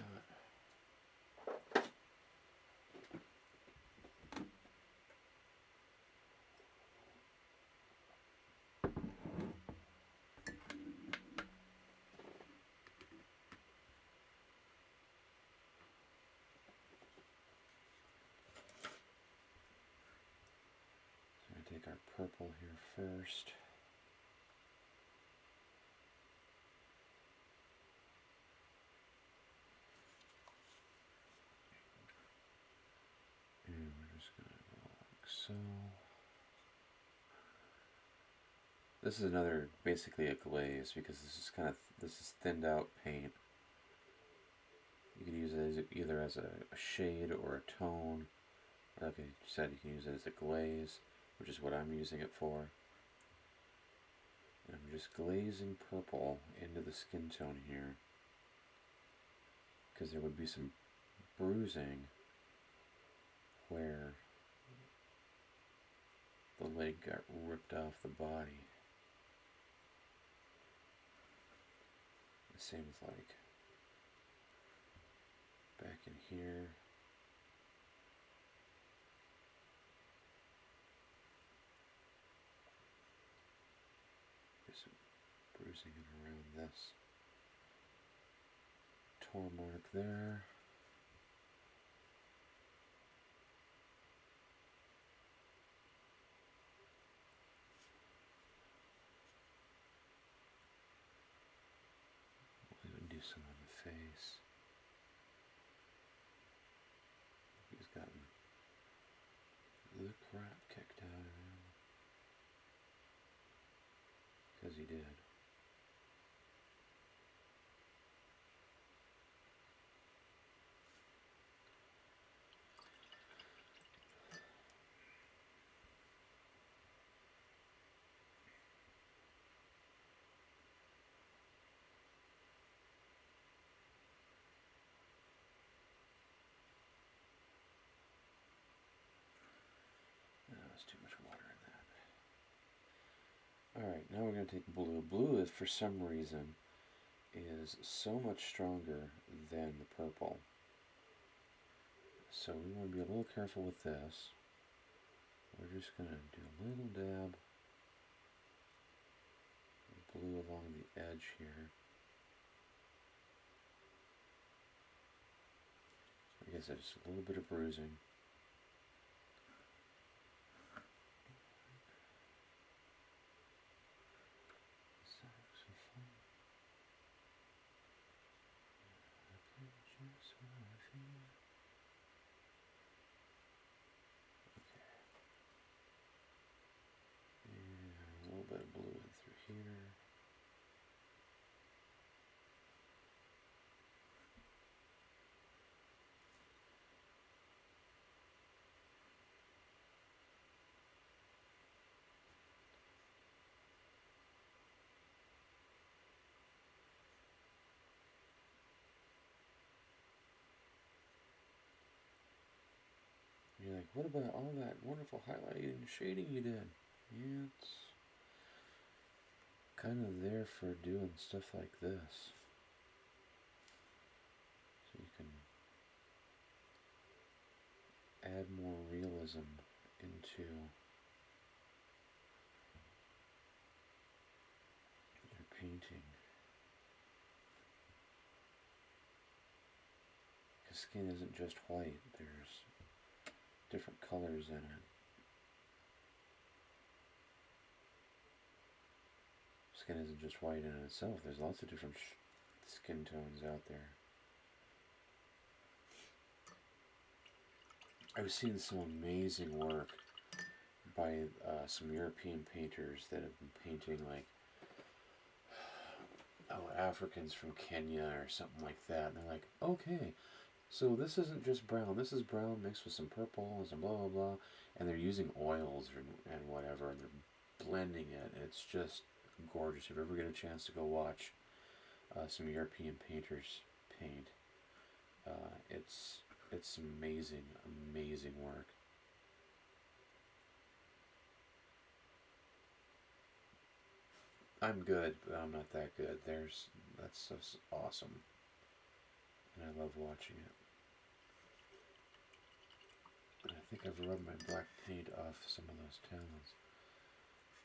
Take our purple here first. And we're just going to go like so. This is another, basically a glaze, because this is thinned out paint. You can use it either as a shade or a tone. Or like I said, you can use it as a glaze, which is what I'm using it for. And I'm just glazing purple into the skin tone here, because there would be some bruising where the leg got ripped off the body. The same with like back in here. Just bruising it around this tore mark there. We'll even do some on the face. He's gotten the crap kicked out of him. Because he did. There's too much water in that. Alright, now we're going to take blue. Blue is, for some reason, is so much stronger than the purple. So we want to be a little careful with this. We're just going to do a little dab of blue along the edge here. I guess that's just a little bit of bruising. A little bit of blue in through here. You're like, what about all that wonderful highlighting and shading you did? Yeah, it's kind of there for doing stuff like this. So you can add more realism into your painting. Because skin isn't just white, there's different colors in it. Skin isn't just white in itself, there's lots of different skin tones out there. I was seeing some amazing work by some European painters that have been painting like Africans from Kenya or something like that. And they're like, okay, so this isn't just brown. This is brown mixed with some purple and some blah blah blah. And they're using oils and whatever, and they're blending it. And it's just gorgeous. If you ever get a chance to go watch some European painters paint, it's amazing, amazing work. I'm good, but I'm not that good. That's just awesome, and I love watching it. And I think I've rubbed my black paint off some of those talons.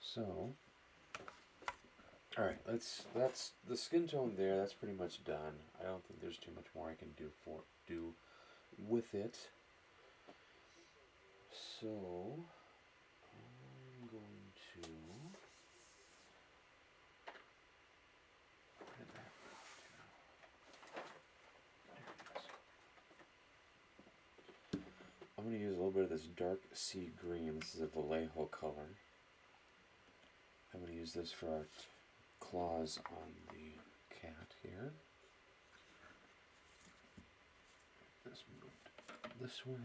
So, all right, that's the skin tone there. That's pretty much done. I don't think there's too much more I can do with it. So I'm going to. I'm going to use a little bit of this dark sea green. This is a Vallejo color. I'm going to use this for our claws on the cat here. This moved this way.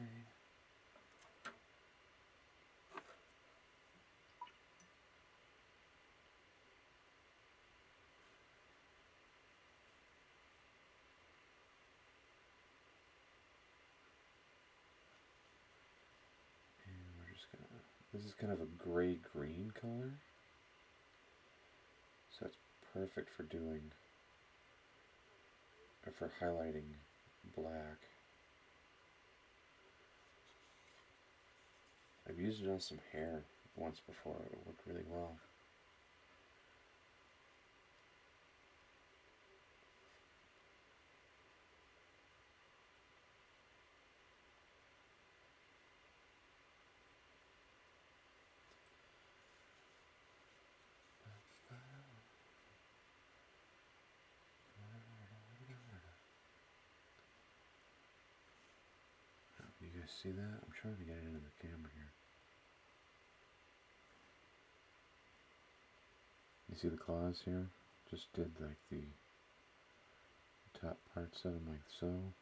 This is kind of a gray-green color, so it's perfect for doing, or for highlighting black. I've used it on some hair once before. It worked really well. You guys see that? I'm trying to get it into the camera here. You see the claws here? Just did like the top parts of them like so.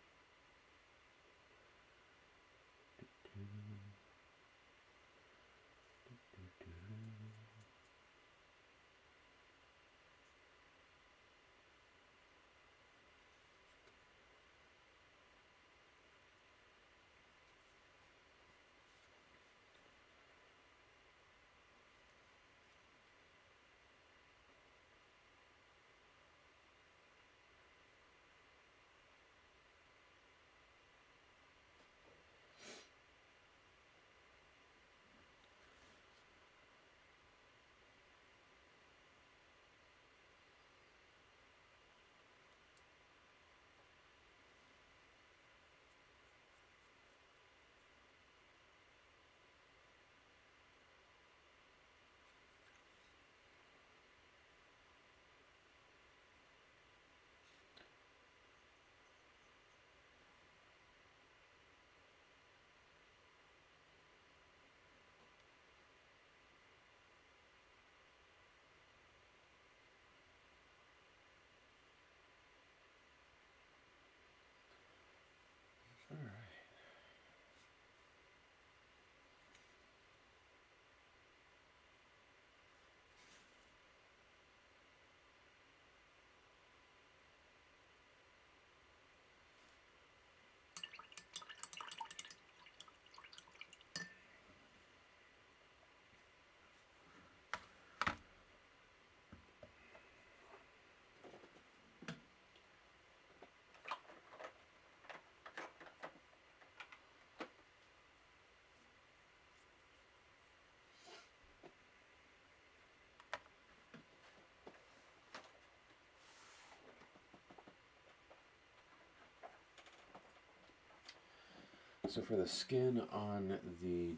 So for the skin on the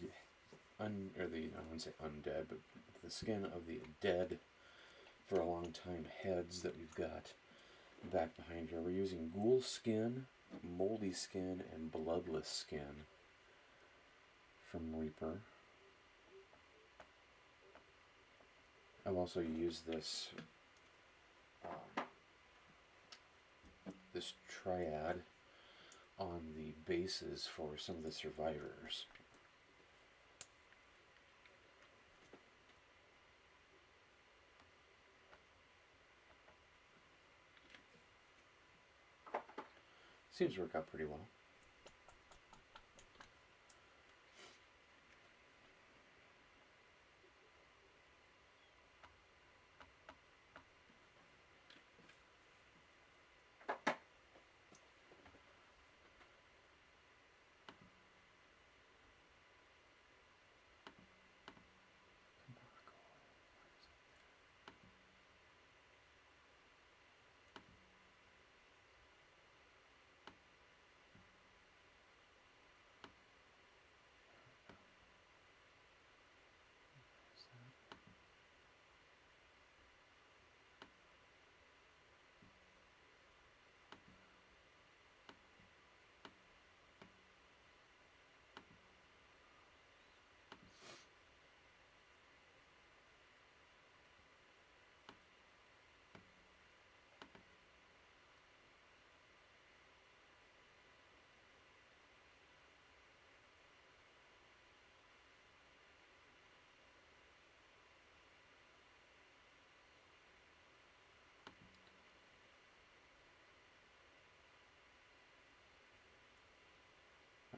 I wouldn't say undead, but the skin of the dead for a long time heads that we've got back behind here, we're using ghoul skin, moldy skin, and bloodless skin from Reaper. I've also used this this triad on the bases for some of the survivors. Seems to work out pretty well.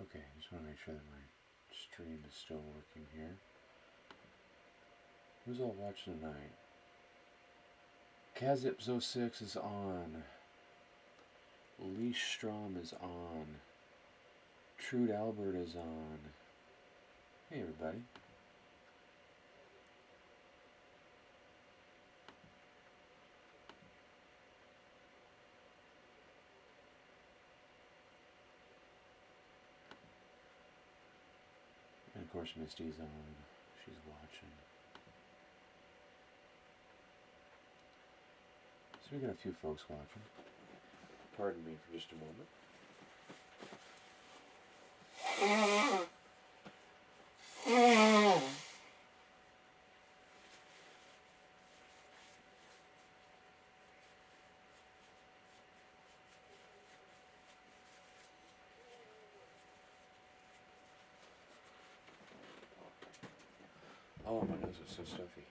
Okay, I just want to make sure that my stream is still working here. Who's all watching tonight? Kazips06 is on. Leash Strom is on. Trude Albert is on. Hey everybody. And of course Misty's on. She's watching. So we got a few folks watching. Pardon me for just a moment. Oh, my nose is so stuffy.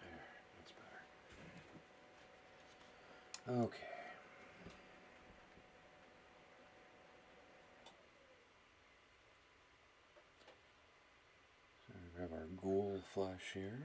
There, that's better. Okay. So we grab our ghoul flash here.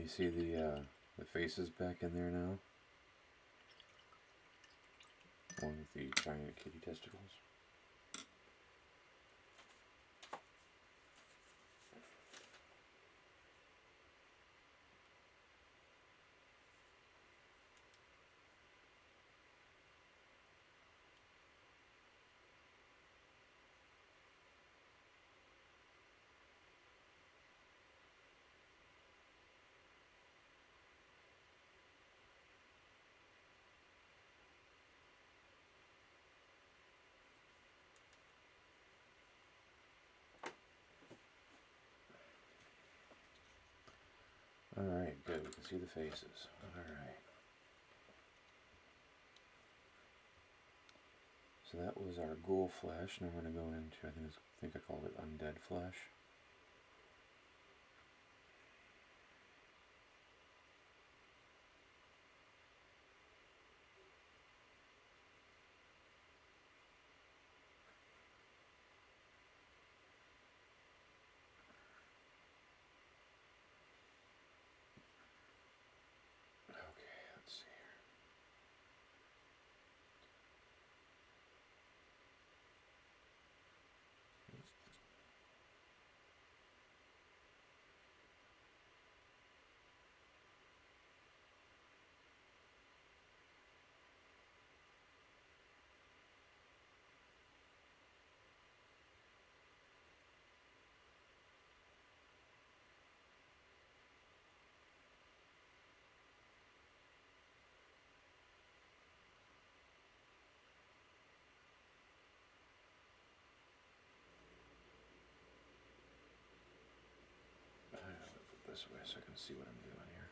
You see the faces back in there now? One with the giant kitty testicles. Alright, good. We can see the faces. Alright. So that was our ghoul flesh. Now we're going to go into, I think I called it undead flesh. Okay, let's see here. I'm going to put this way so I can see what I'm doing here.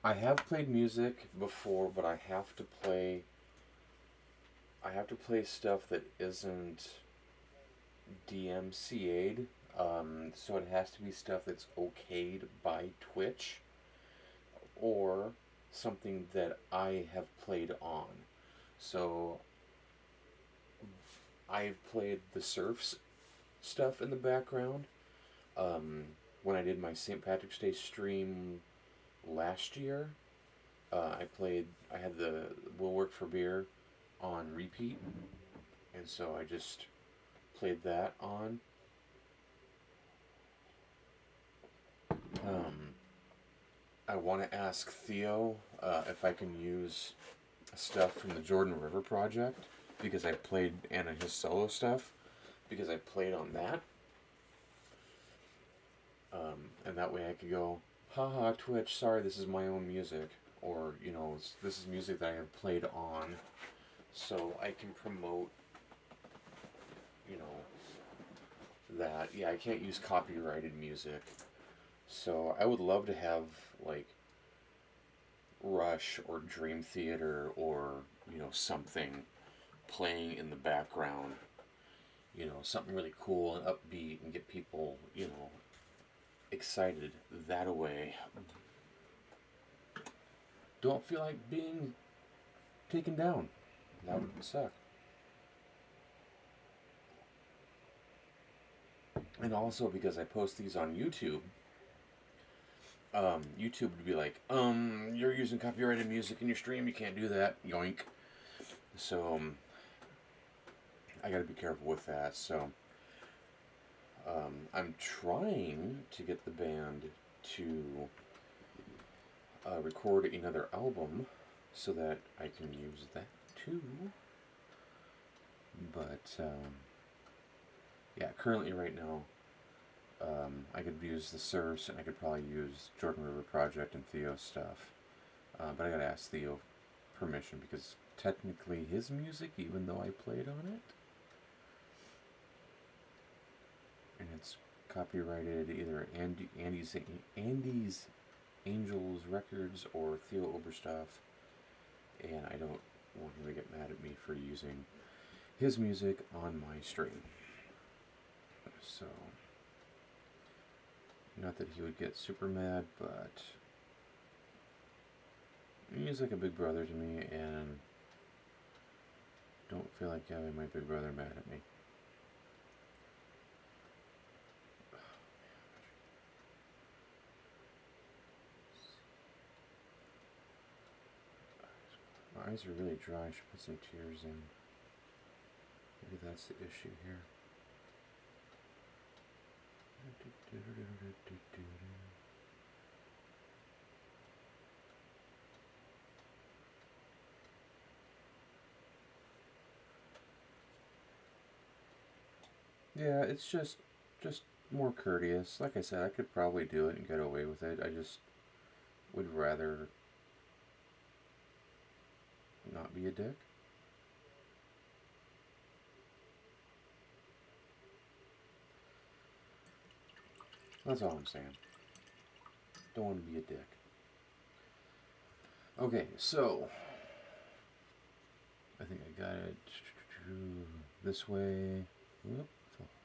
I have played music before, but I have to play stuff that isn't DMCA'd. So it has to be stuff that's okayed by Twitch or something that I have played on. So I've played the Surfs stuff in the background. When I did my St. Patrick's Day stream last year, I had the Will Work for Beer on repeat, and so I just played that on. I want to ask Theo if I can use stuff from the Jordan River Project, because I played Anna his solo stuff, because I played on that. And that way I could go, haha, Twitch, sorry, this is my own music. Or, this is music that I have played on. So I can promote, that. Yeah, I can't use copyrighted music. So I would love to have, like, Rush or Dream Theater or, something playing in the background. Something really cool and upbeat and get people, excited that way. Don't feel like being taken down. That would suck. And also because I post these on YouTube, YouTube would be like, you're using copyrighted music in your stream, you can't do that, yoink. So, I gotta be careful with that, so, I'm trying to get the band to record another album so that I can use that too. But, yeah, currently right now, I could use the Surfs, and I could probably use Jordan River Project and Theo's stuff. But I gotta ask Theo permission because technically his music, even though I played on it, and it's copyrighted either Andy's Angels Records or Theo Oberstuff, and I don't want him to get mad at me for using his music on my stream. So, not that he would get super mad, but he's like a big brother to me, and don't feel like having my big brother mad at me. My eyes are really dry. I should put some tears in. Maybe that's the issue here. Yeah, it's just more courteous. Like I said, I could probably do it and get away with it. I just would rather not be a dick. That's all I'm saying. Don't want to be a dick. Okay, so I think I got it this way. Whoop,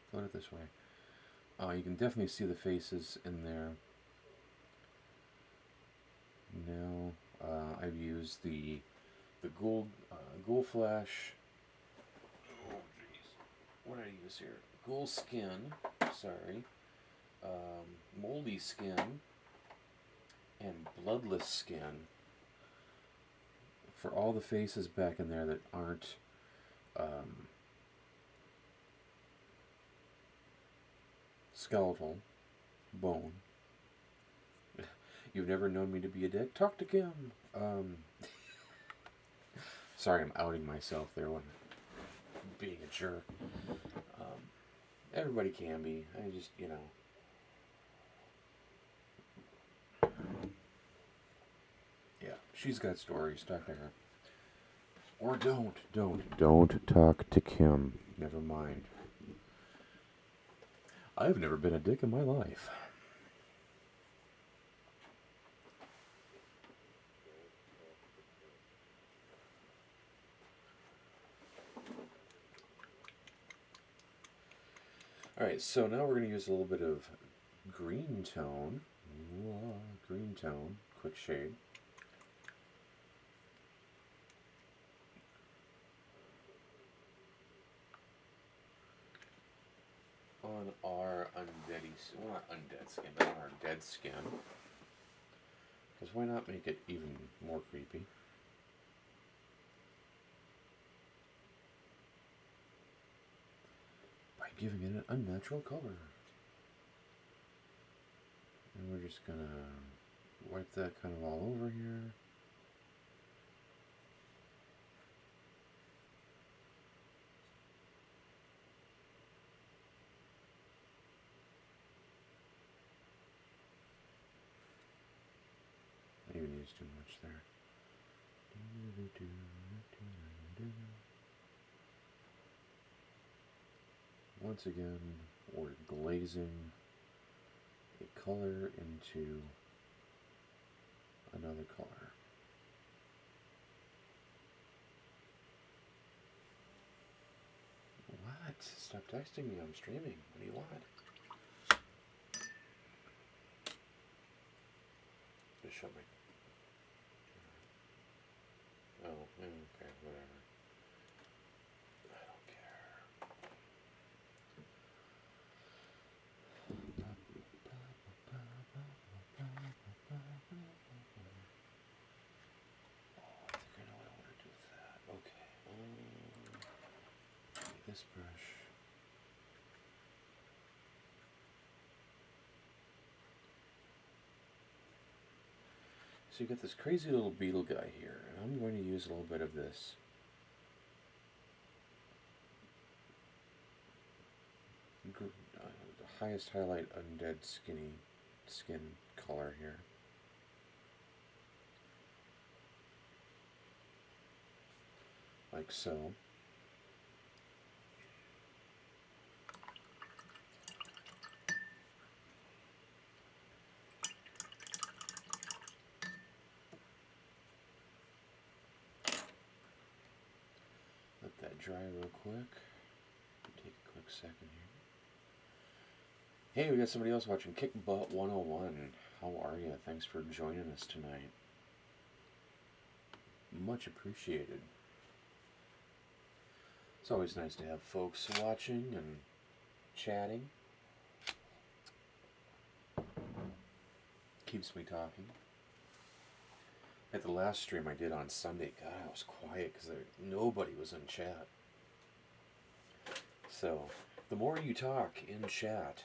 float it this way. You can definitely see the faces in there. Now I've used the gold flash. Oh jeez, what did I use here? Ghoul skin. Sorry. Moldy skin and bloodless skin for all the faces back in there that aren't skeletal, bone. You've never known me to be a dick? Talk to Kim. Sorry, I'm outing myself there when being a jerk. Everybody can be. I just, yeah, she's got stories. Talk to her. Or don't talk to Kim. Never mind. I've never been a dick in my life. Alright, so now we're going to use a little bit of green tone. Green tone, quick shade. On our well, not undead skin, but on our dead skin. Because why not make it even more creepy? By giving it an unnatural color. And we're just gonna wipe that kind of all over here. I even used too much there. Once again, we're glazing a color into another color. What? Stop texting me. I'm streaming. What do you want? Just show me. Oh, okay, whatever. I don't care. So you got this crazy little beetle guy here, and I'm going to use a little bit of this the highest highlight undead skin color here. Like so. Let that dry real quick. Take a quick second here. Hey, we got somebody else watching. Kick Butt 101. How are you? Thanks for joining us tonight. Much appreciated. It's always nice to have folks watching and chatting. Keeps me talking. At the last stream I did on Sunday, God, I was quiet because nobody was in chat. So, the more you talk in chat,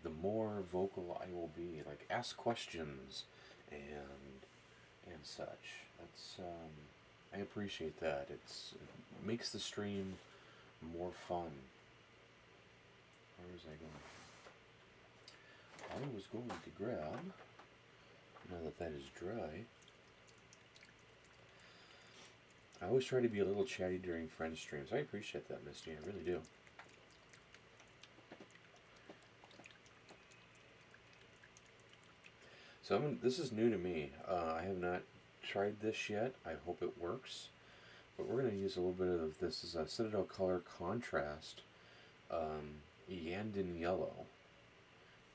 the more vocal I will be. Like, ask questions and such. That's I appreciate that. It makes the stream more fun. Where was I going? I was going to grab, now that that is dry, I always try to be a little chatty during friend streams. I appreciate that, Misty. I really do. So this is new to me. I have not tried this yet. I hope it works. But we're going to use a little bit of this as a Citadel Color Contrast Yanden Yellow.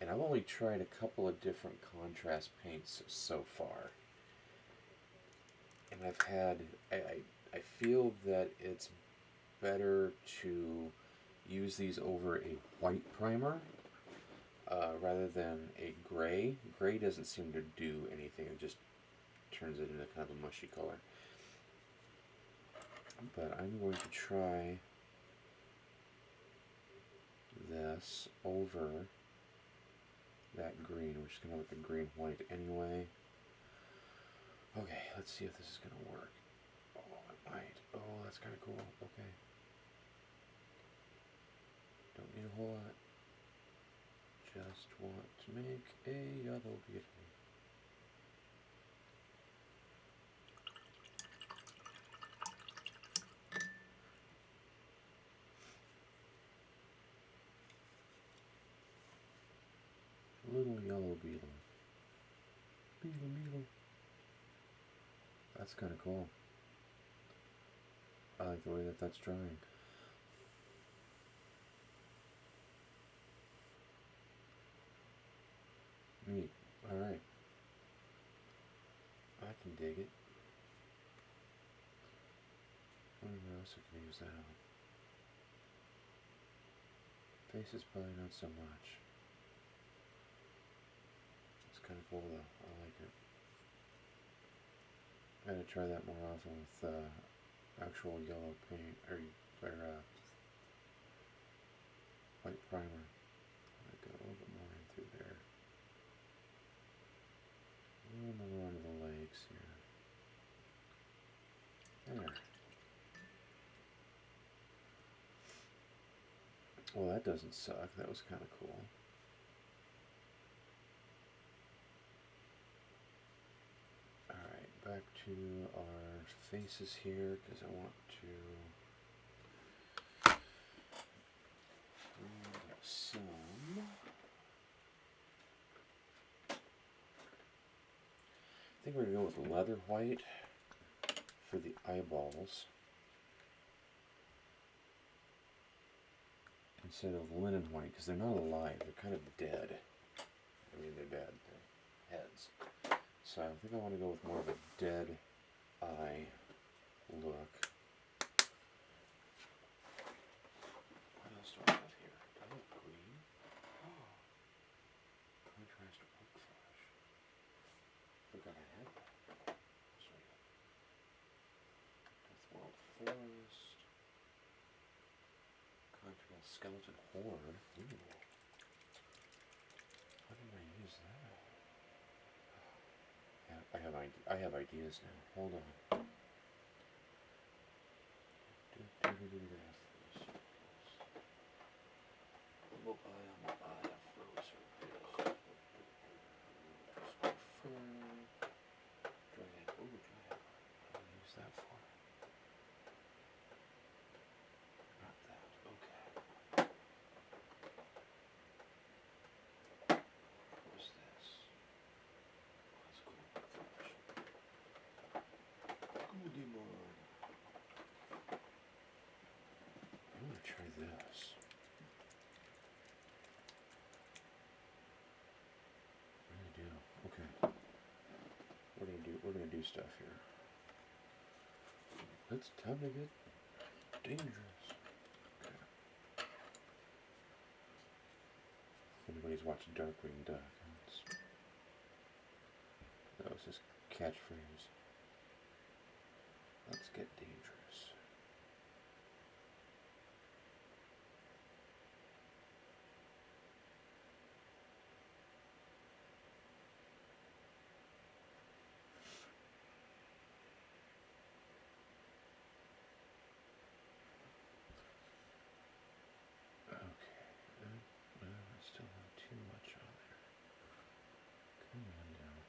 And I've only tried a couple of different contrast paints so far. And I've had, I feel that it's better to use these over a white primer rather than a gray. Gray doesn't seem to do anything, it just turns it into kind of a mushy color. But I'm going to try this over that green, which is going to look a green-white anyway. Okay, let's see if this is going to work. Oh, it might. Oh, that's kind of cool. Okay. Don't need a whole lot. Just want to make a yellow beetle. Little yellow beetle. Beetle. That's kind of cool. I like the way that that's drying. Neat. Alright. I can dig it. What else I can use that on? Face is probably not so much. It's kind of cool though. I like it. I gotta try that more often with actual yellow paint or white primer. I got a little bit more in through there. A little more onto the legs here. There. Well, that doesn't suck. That was kind of cool. Alright, back to our faces here, because I want to bring some. I think we're going to go with leather white for the eyeballs instead of linen white, because they're not alive, they're kind of dead. I mean, they're dead, they're heads. So I think I want to go with more of a dead eye look. What else do I have here? Do I have green? Oh, contrast oak flash. Forgot I had that. Sorry. Deathworld Forest. Contrast skeleton horror. Ooh. How did I use that? Yeah. I have ideas now. Hold on. Mobile frozen. Dryad. Oh, Dryad. What do I use that for? Not that. Okay. What's this? Let's go. Goldimon. I'm gonna try this. I really do. Okay. We're gonna do stuff here. It's time to get dangerous. Okay. If anybody's watching Darkwing Duck, that was his catchphrase. Let's get dangerous. Okay. I still have too much on there. Come on now.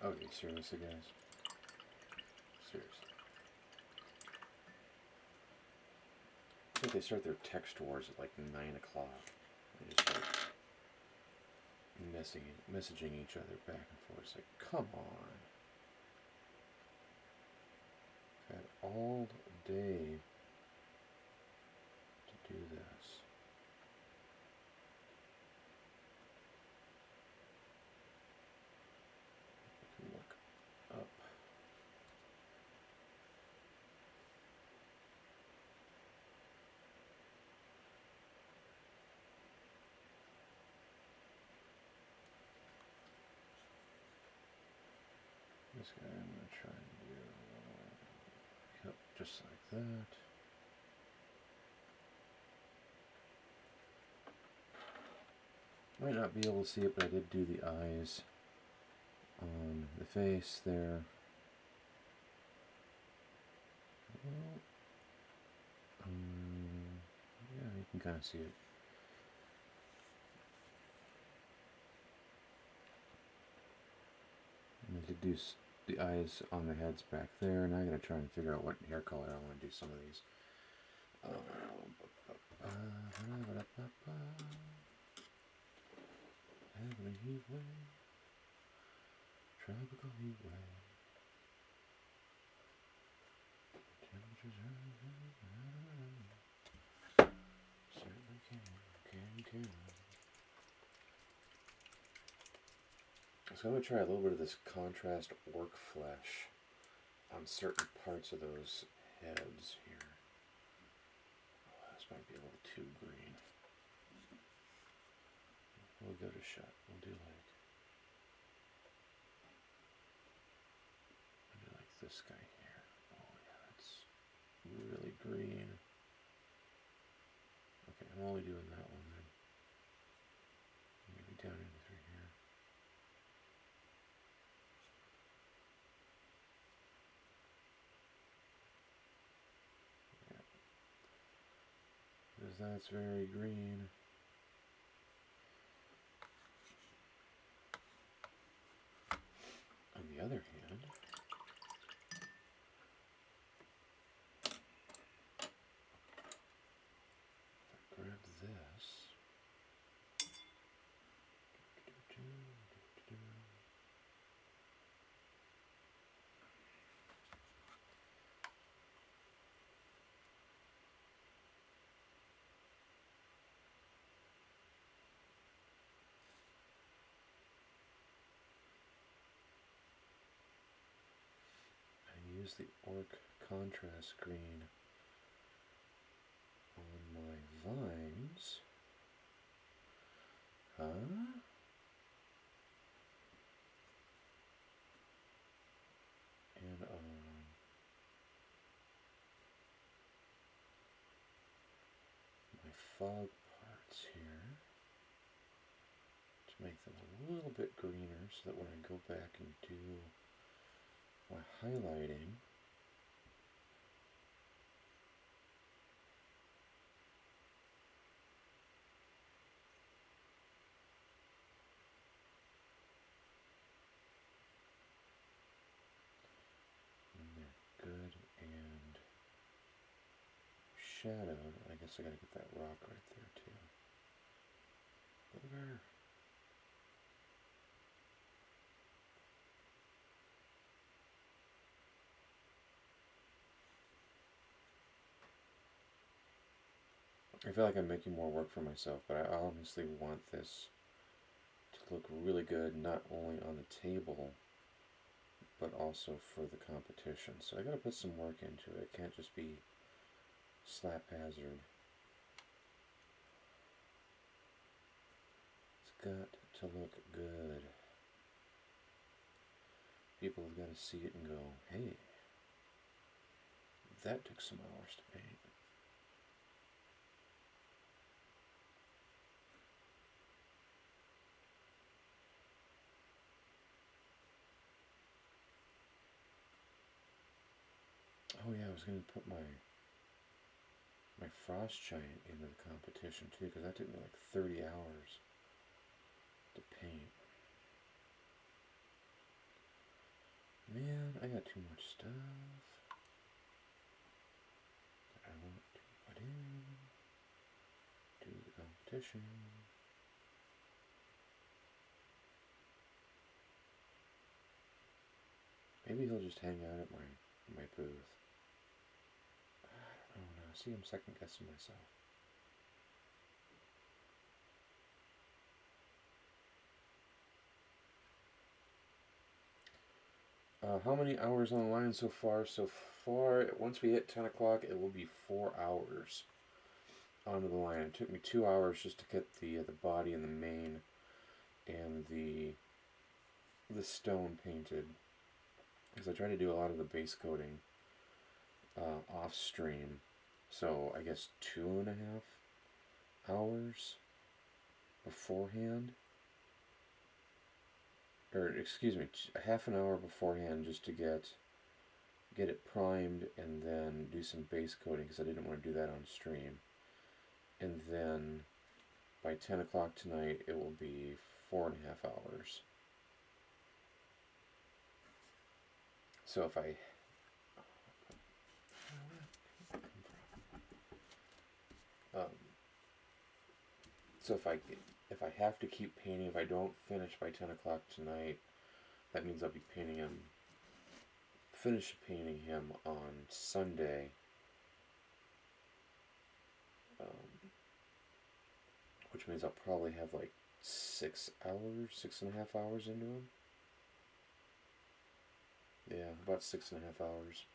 There. Okay, seriously, guys. Seriously. I think they start their text wars at like 9 o'clock. They just start messaging each other back and forth. It's like, come on. I've had all day to do this. I can look up. This guy I'm going to try and do. Yep, just like that. Might not be able to see it, but I did do the eyes on the face there. Well, yeah, you can kind of see it. And I did do the eyes on the heads back there. Now I'm going to try and figure out what hair color I want to do some of these. Having a heat wave, tropical heat wave. Temperatures are certainly can. So I'm going to try a little bit of this contrast orc flesh on certain parts of those heads here. Oh, this might be a little too green. We'll give it a shot. We'll do like this guy here. Oh yeah, that's really green. Okay, I'm only doing that one then. Maybe down in through here. Yeah. Because that's very green. On the other hand, use the orc contrast green on my vines. Huh? And my fog parts here to make them a little bit greener so that when I go back and do my highlighting, they're good and shadowed. I guess I gotta get that rock right there too. Booger. I feel like I'm making more work for myself, but I honestly want this to look really good, not only on the table, but also for the competition. So I gotta put some work into it. It can't just be slap hazard. It's got to look good. People have got to see it and go, hey, that took some hours to paint. Oh yeah, I was going to put my frost giant into the competition too, because that took me like 30 hours to paint. Man, I got too much stuff that I want to put in to the competition. Maybe he'll just hang out at my booth. I don't know. See, I'm second guessing myself. How many hours on the line so far? So far, once we hit 10 o'clock, it will be 4 hours onto the line. It took me 2 hours just to get the body and the mane and the stone painted, because I tried to do a lot of the base coating off stream. So I guess 2.5 hours beforehand. Or excuse me, a half an hour beforehand just to get it primed and then do some base coating because I didn't want to do that on stream. And then by 10 o'clock tonight it will be 4.5 hours. So if I if I have to keep painting, if I don't finish by 10 o'clock tonight, that means I'll be finish painting him on Sunday. Which means I'll probably have like 6 hours, 6.5 hours into him. Yeah, about 6.5 hours.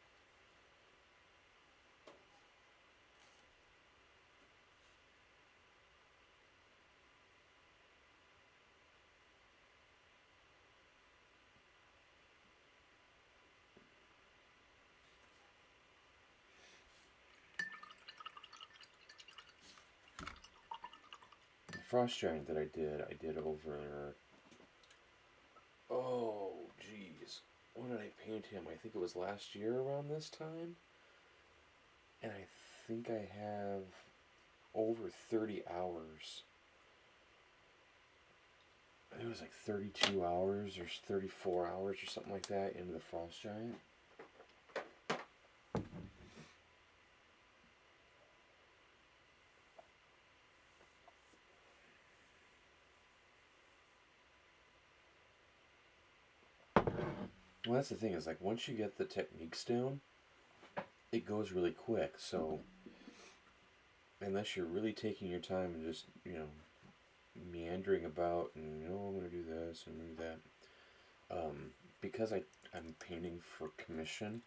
Frost giant that I did over, oh geez, when did I paint him? I think it was last year around this time, and I think I have over 30 hours. I think it was like 32 hours or 34 hours or something like that into the frost giant. Well, that's the thing, is like once you get the techniques down, it goes really quick. So unless you're really taking your time and just, meandering about and, I'm going to do this and do that, because I'm painting for commission,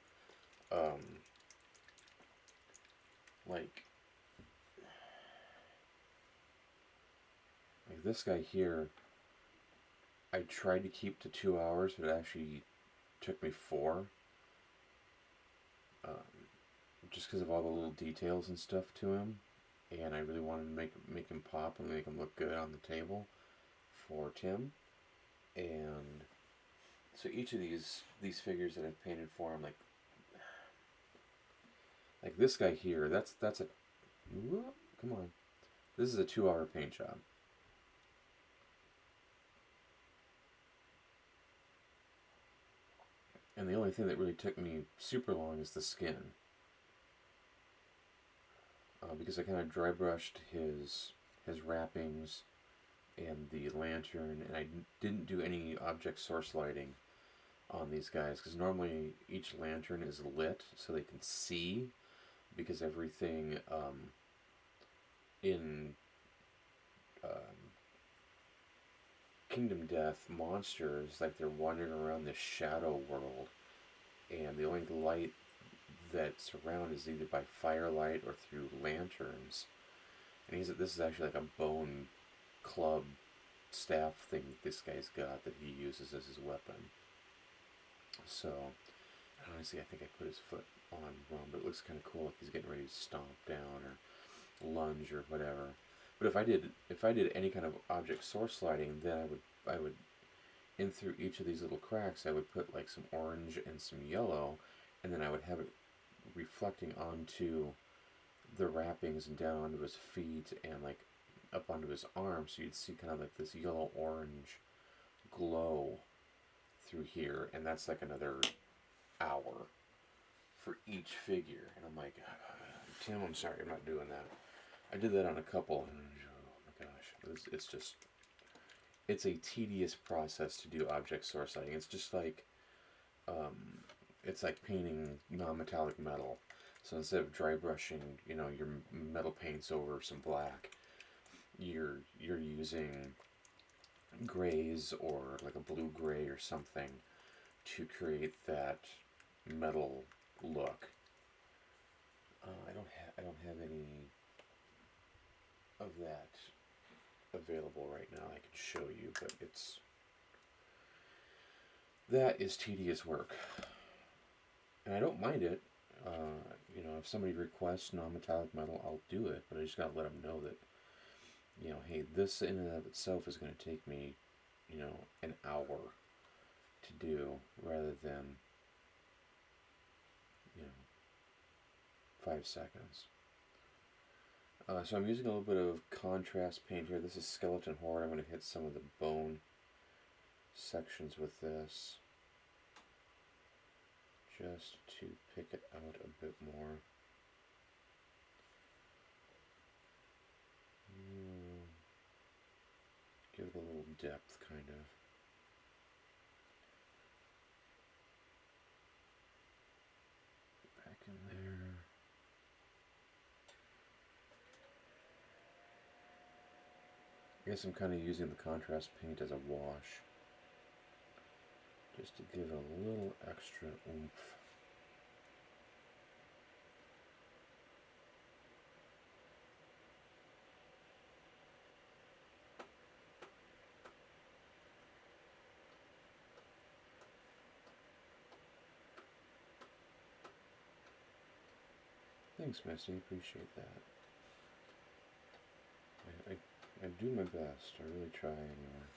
like this guy here, I tried to keep to 2 hours, but it actually took me 4. Um, just because of all the little details and stuff to him, and I really wanted to make him pop and make him look good on the table for Tim. And so each of these figures that I've painted for him, like this guy here, that's a whoop, come on, this is a 2-hour paint job. And the only thing that really took me super long is the skin. Because I kind of dry brushed his wrappings and the lantern, and I didn't do any object source lighting on these guys, because normally each lantern is lit so they can see, because everything in Kingdom Death monsters, like they're wandering around this shadow world, and the only light that's around is either by firelight or through lanterns. And this is actually like a bone club staff thing this guy's got that he uses as his weapon. So, honestly, I think I put his foot on wrong, but it looks kind of cool if he's getting ready to stomp down or lunge or whatever. But if I did any kind of object source lighting, then I would in through each of these little cracks, I would put like some orange and some yellow, and then I would have it reflecting onto the wrappings and down onto his feet and like up onto his arms, so you'd see kind of like this yellow orange glow through here, and that's like another hour for each figure. And I'm like, Tim, I'm sorry, I'm not doing that. I did that on a couple, and oh my gosh, it's just, it's a tedious process to do object source lighting. It's just like, it's like painting non-metallic metal. So instead of dry brushing, your metal paints over some black, you're using grays or like a blue gray or something to create that metal look. I don't have any of that available right now. I can show you, but that is tedious work, and I don't mind it. If somebody requests non-metallic metal, I'll do it, but I just gotta let them know that, hey, this in and of itself is going to take me, an hour to do, rather than, 5 seconds. So I'm using a little bit of contrast paint here. This is Skeleton Horde. I'm going to hit some of the bone sections with this, just to pick it out a bit more. Give it a little depth, kind of. Back in there. I guess I'm kind of using the contrast paint as a wash, just to give it a little extra oomph. Thanks, Misty. Appreciate that. I do my best. I really try anyway.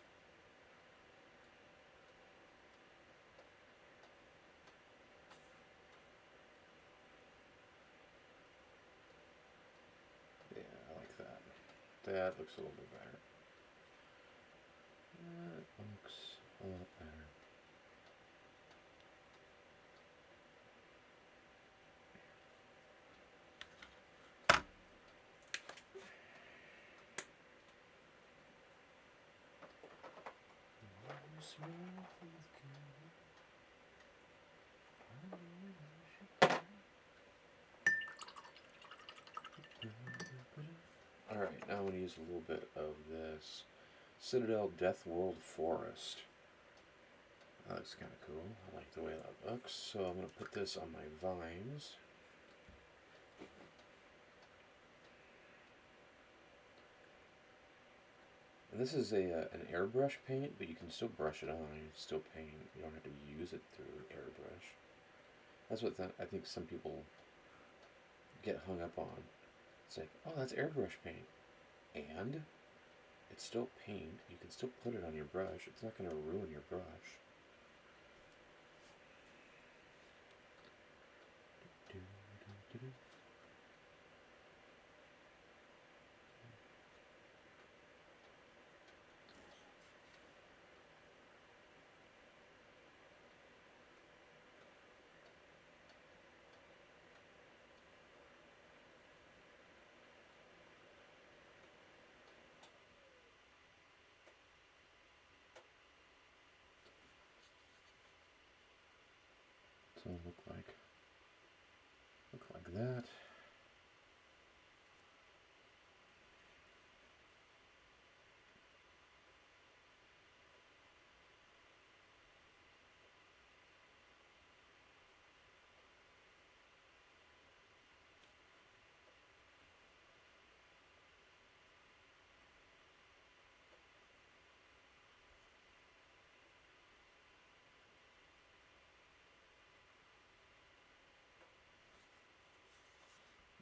Yeah, I like that. That looks a little bit better. That looks a lot better. Alright, now I'm going to use a little bit of this Citadel Death World Forest. That looks kind of cool. I like the way that looks. So I'm going to put this on my vines. And this is an airbrush paint, but you can still brush it on. You still paint. You don't have to use it through airbrush. That's what I think some people get hung up on. It's like, oh, that's airbrush paint. And it's still paint. You can still put it on your brush. It's not going to ruin your brush. So it'll look like that.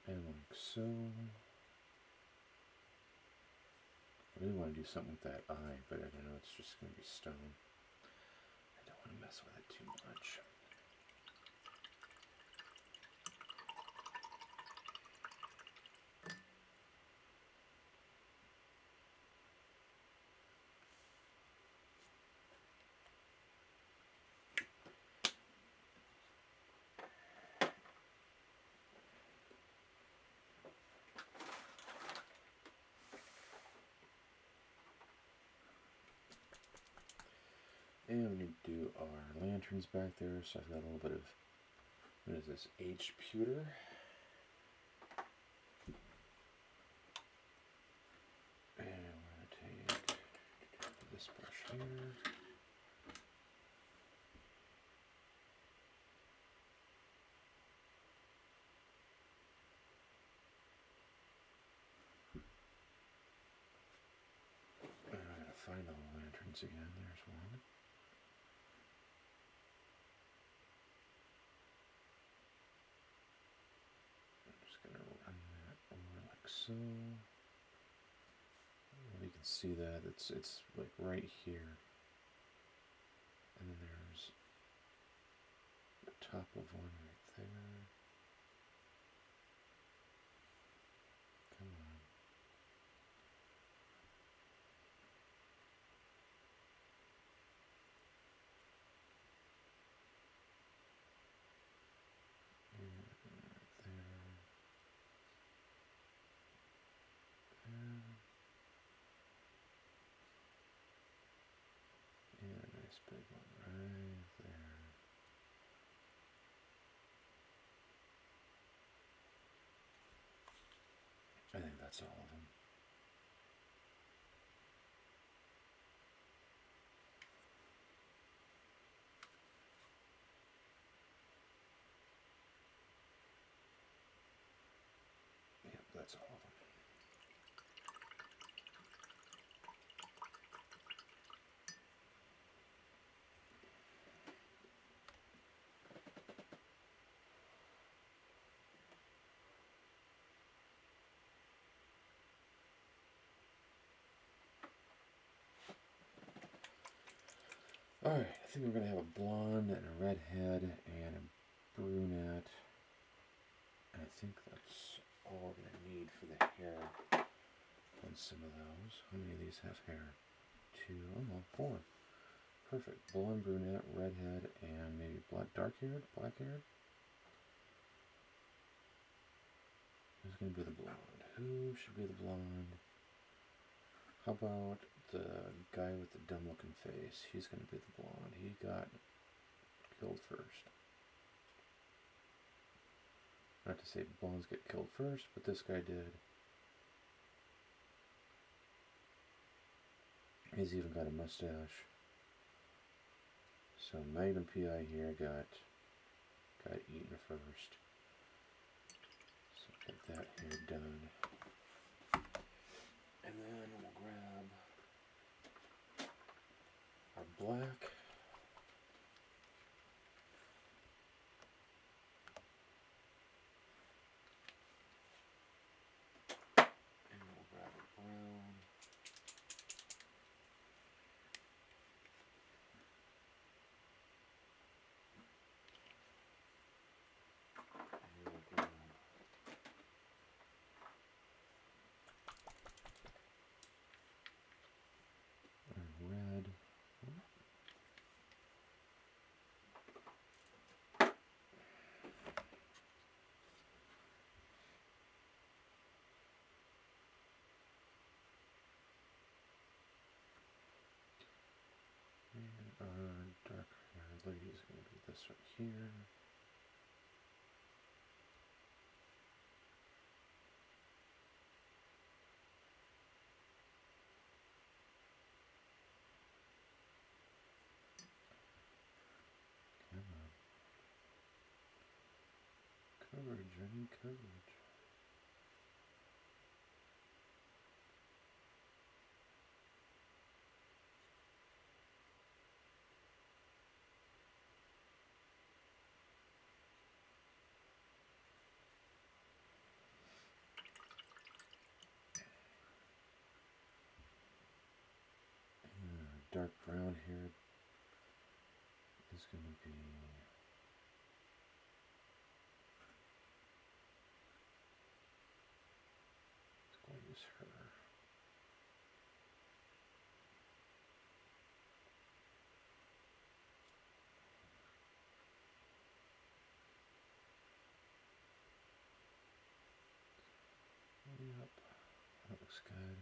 And like so. I really want to do something with that eye, but I don't know, it's just going to be stone. I don't want to mess with it too much. And we need to do our lanterns back there, so I've got a little bit of, what is this, aged pewter. And we're going to take this brush here. And I gotta find all the lanterns again, there's one. I'm just gonna run that over like so. Well, you can see that it's like right here, and then there's the top of one right there. Come on. And right there. And a nice big one right there. I think that's all of them. Yep, that's all of them. Alright, I think we're going to have a blonde and a redhead and a brunette. And I think that's all we're going to need for the hair on some of those. How many of these have hair? 2, oh no, 4. Perfect. Blonde, brunette, redhead, and maybe dark-haired, black-haired. Who's going to be the blonde? Who should be the blonde? How about the guy with the dumb-looking face? He's going to be the blonde. He got killed first. Not to say blondes get killed first, but this guy did. He's even got a mustache. So Magnum PI here got eaten first. So get that here done. And then we'll grab our black. And we'll grab our brown. And we'll grab our red. And our dark haired lady is going to be this right here. Come on. Coverage, I need coverage. Dark brown here is going to be going to use her. Yep, that looks good.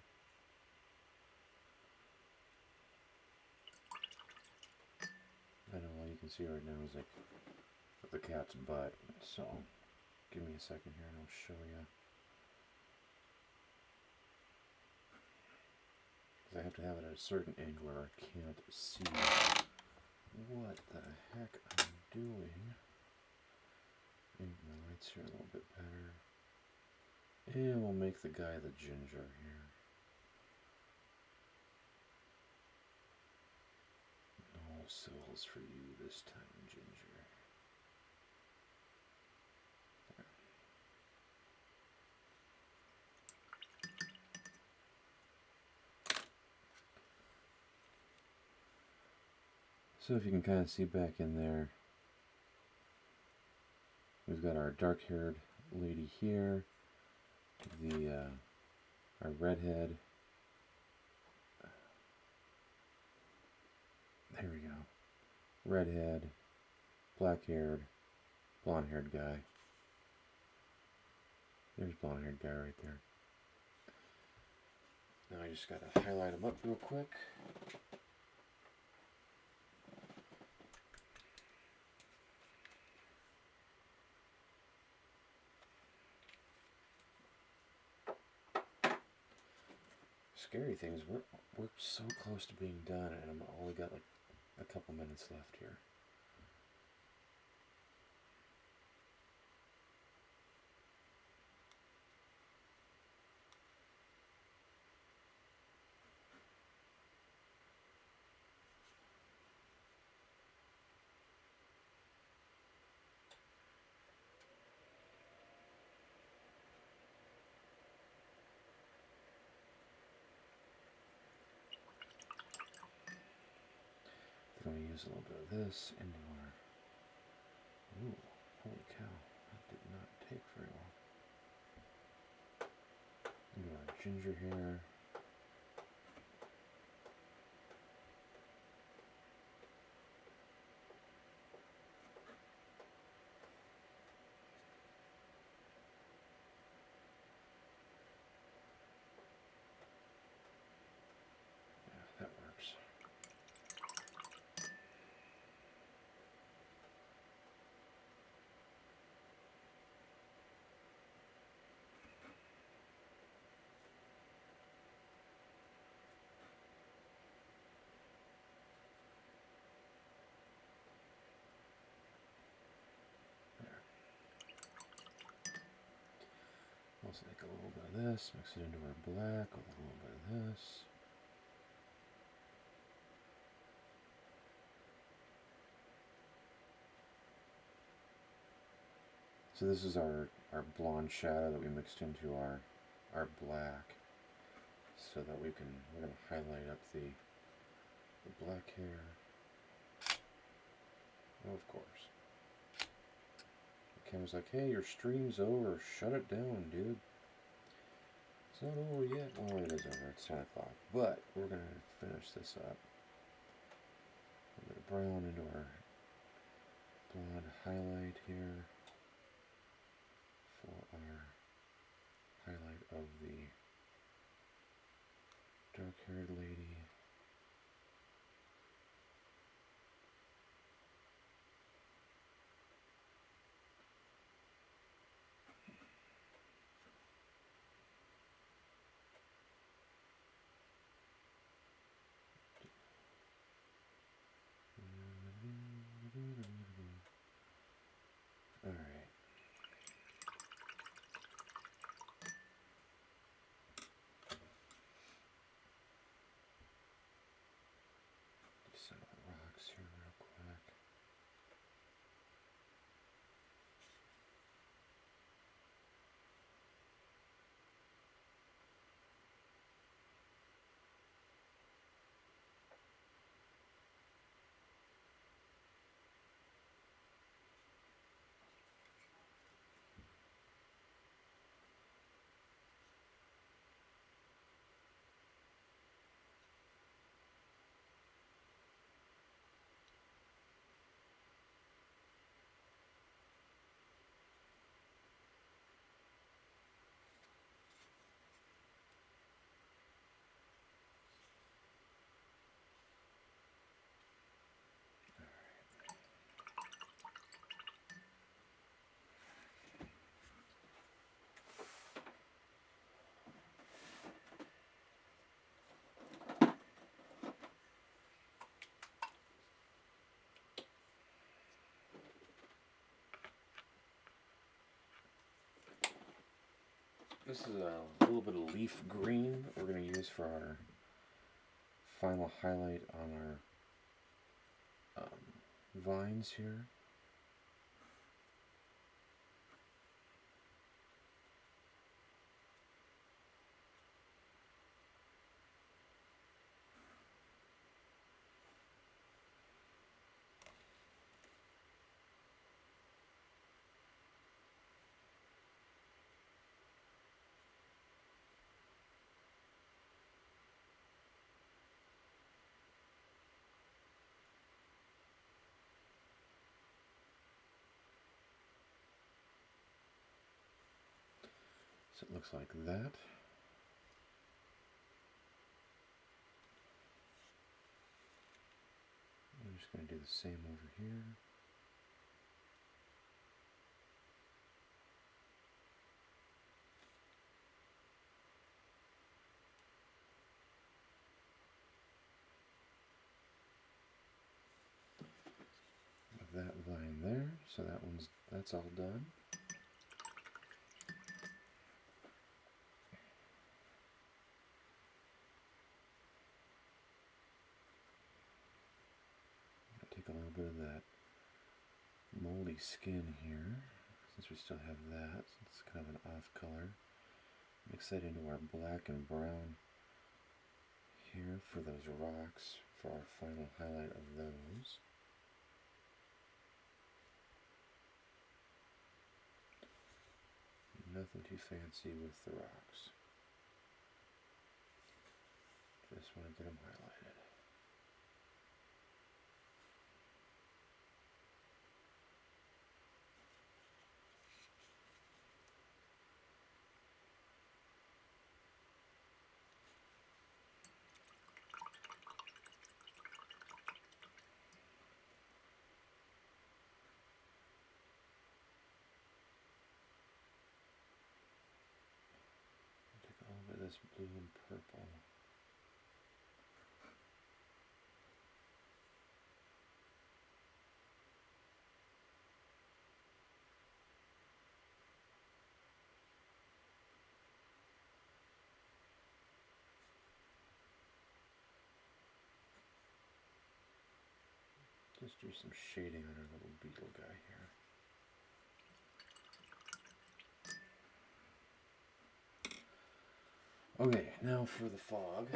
I know all you can see right now is like the cat's butt, so give me a second here and I'll show you. Because I have to have it at a certain angle or I can't see what the heck I'm doing. Maybe my lights here a little bit better. And we'll make the guy the ginger here. No sills for you this time, ginger. There. So if you can kind of see back in there, we've got our dark-haired lady here, our redhead. There we go. Redhead, black-haired, blonde-haired guy. There's blonde-haired guy right there. Now I just gotta highlight him up real quick. Scary thing is we're so close to being done, and I've only got like a couple minutes left here. I'm going to use a little bit of this into our... Ooh, holy cow, that did not take very long. Into our ginger here. Yeah, that works. let's take a little bit of this, mix it into our black with a little bit of this. So this is our blonde shadow that we mixed into our black, so that we're gonna highlight up the black hair. Oh, of course. The camera's like, hey, your stream's over. Shut it down, dude. It's not over yet. Oh, it is over. It's 10 o'clock. But we're going to finish this up. A bit of brown into our blonde highlight here for our highlight of the dark-haired lady. Alright. Some of the rocks here real quick. This is a little bit of leaf green that we're going to use for our final highlight on our vines here. So it looks like that. I'm just going to do the same over here. With that vine there, so that's all done. Take a little bit of that moldy skin here, since we still have that. It's kind of an off color. Mix that into our black and brown here for those rocks, for our final highlight of those. Nothing too fancy with the rocks. Just want to get them highlighted. Take a little bit of this blue and purple. Just do some shading on our little beetle guy here. Okay, now for the fog.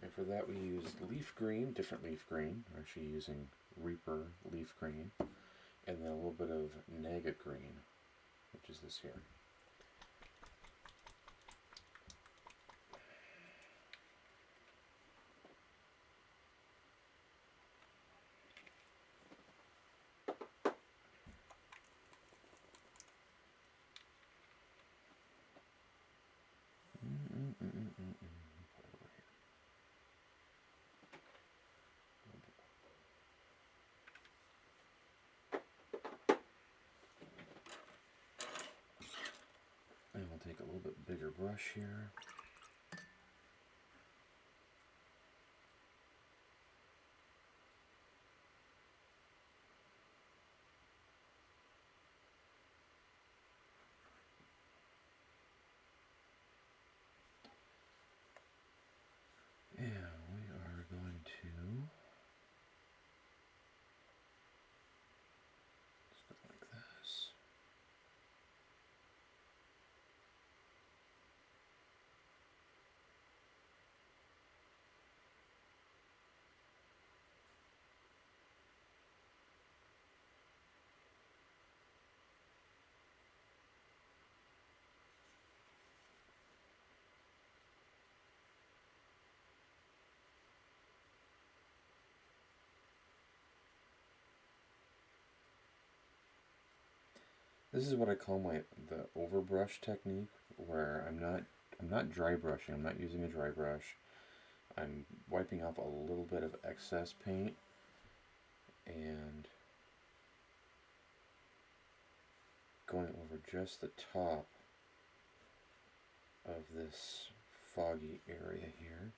And for that we used leaf green, different leaf green. We're actually using Reaper leaf green. And then a little bit of Naga green, which is this here. And we'll take a little bit bigger brush here. And we are going to stuff like this. This is what I call the overbrush technique, where I'm not dry brushing. I'm not using a dry brush. I'm wiping off a little bit of excess paint and going over just the top of this foggy area here.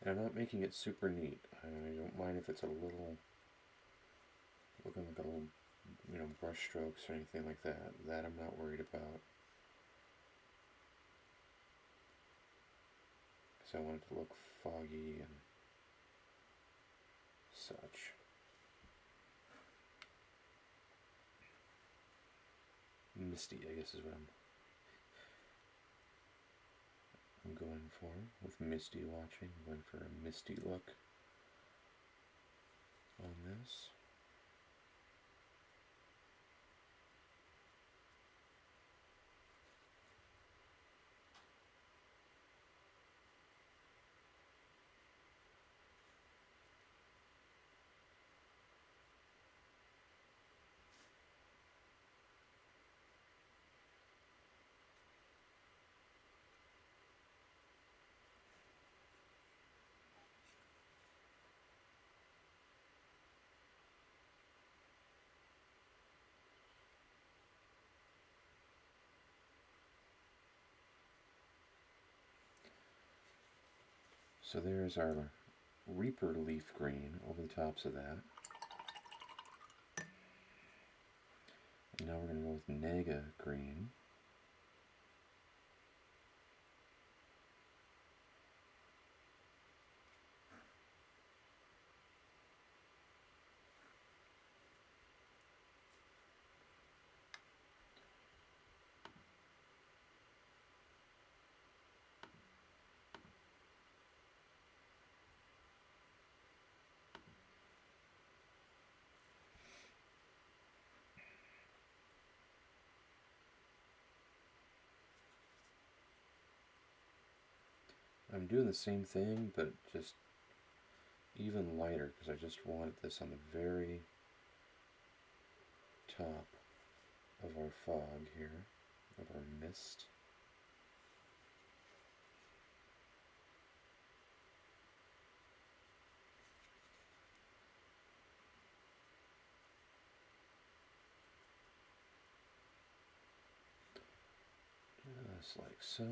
And I'm not making it super neat. I don't mind if it's a little, looking like a little, brush strokes or anything like that. That I'm not worried about. Because I want it to look foggy and such. Misty, I guess is what I'm going for with Misty watching. I'm going for a misty look on this. So there's our Reaper leaf green over the tops of that. And now we're going to go with Naga green. I'm doing the same thing, but just even lighter, because I just wanted this on the very top of our fog here, of our mist. Just like so.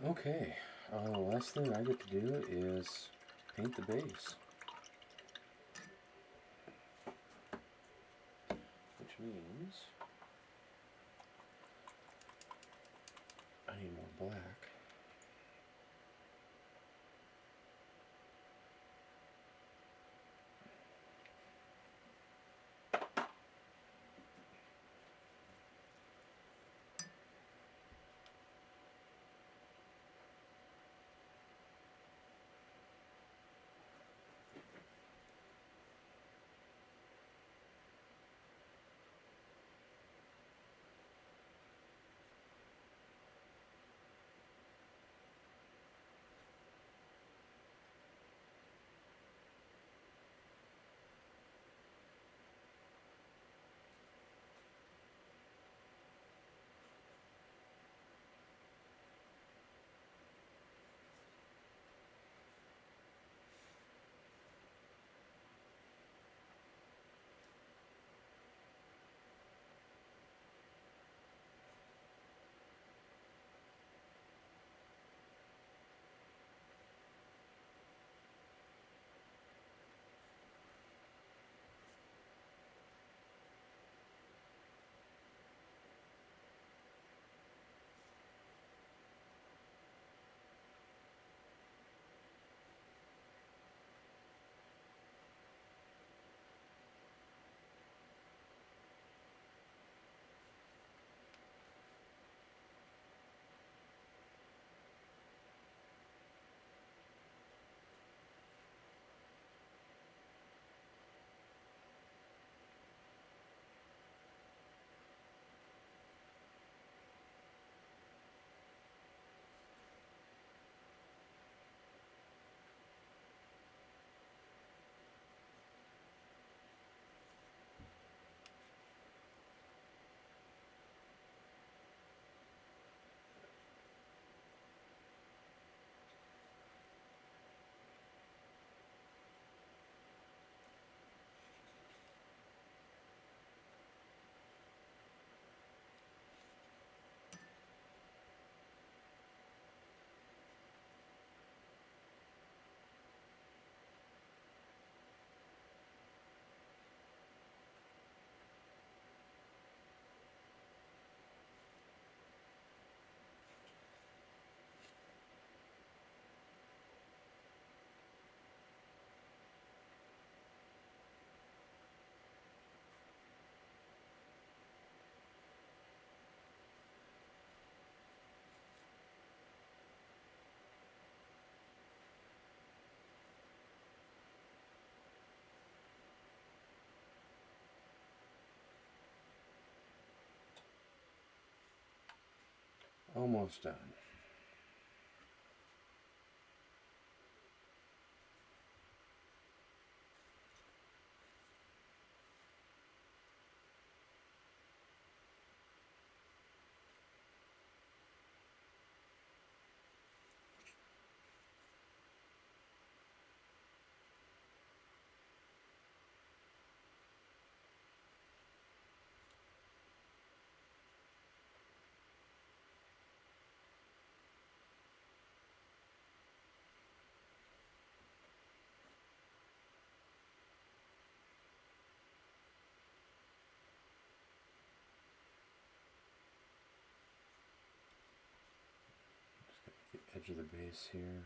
Okay, the last thing I get to do is paint the base. Which means I need more black. Almost done. edge of the base here.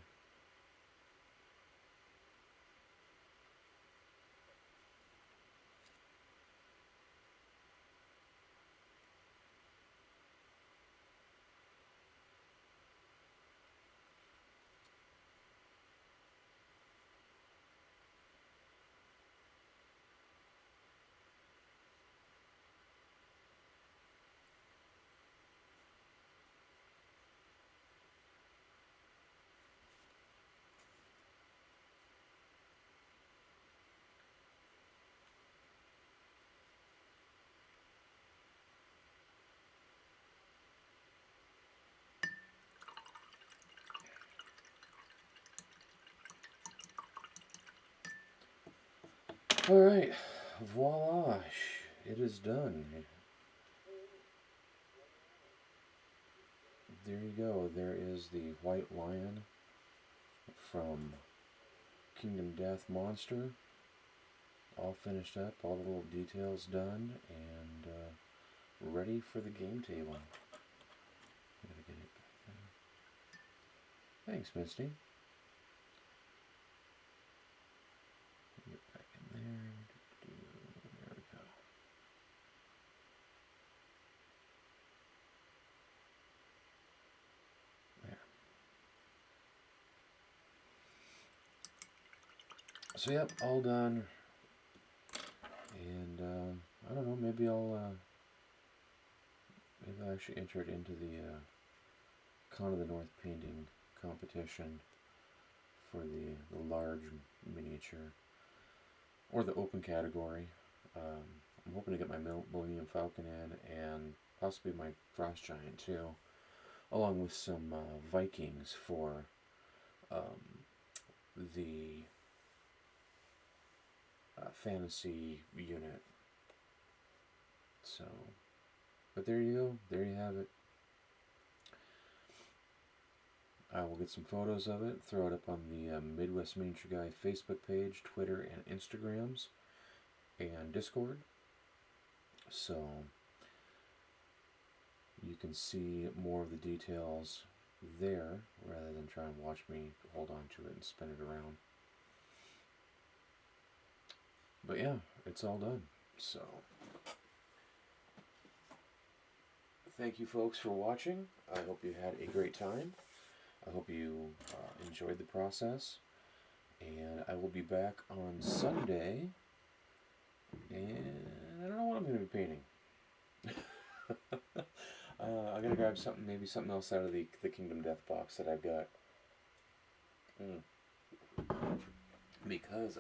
Alright, voila, it is done. There you go, there is the white lion from Kingdom Death Monster. All finished up, all the little details done, and ready for the game table. Gotta get it back there. Thanks, Misty. Get back in there. There we go. There. So yep, all done. And I don't know, maybe I'll actually enter it into the Con of the North painting competition for the large miniature, or the open category. I'm hoping to get my Millennium Falcon in, and possibly my Frost Giant too, along with some Vikings for the fantasy unit. So, but there you go, there you have it. I will get some photos of it, throw it up on the Midwest Miniature Guy Facebook page, Twitter, and Instagrams, and Discord. So you can see more of the details there, rather than try and watch me hold on to it and spin it around. But yeah, it's all done. So thank you folks for watching. I hope you had a great time. I hope you enjoyed the process. And I will be back on Sunday. And I don't know what I'm going to be painting. I'm going to grab something, maybe something else out of the Kingdom Death box that I've got. Because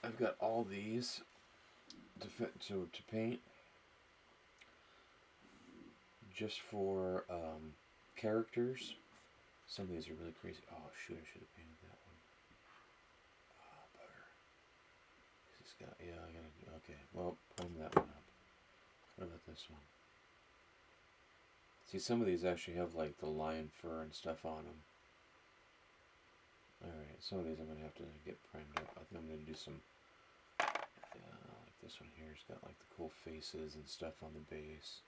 I've got all these to paint just for characters. Some of these are really crazy. Oh shoot, I should have painted that one. Oh, bugger. It's got, yeah, I gotta, okay, well, prime that one up. What about this one? See, some of these actually have like the lion fur and stuff on them. Alright, some of these I'm going to have to get primed up. I think I'm going to do some, like this one here. It's got like the cool faces and stuff on the base.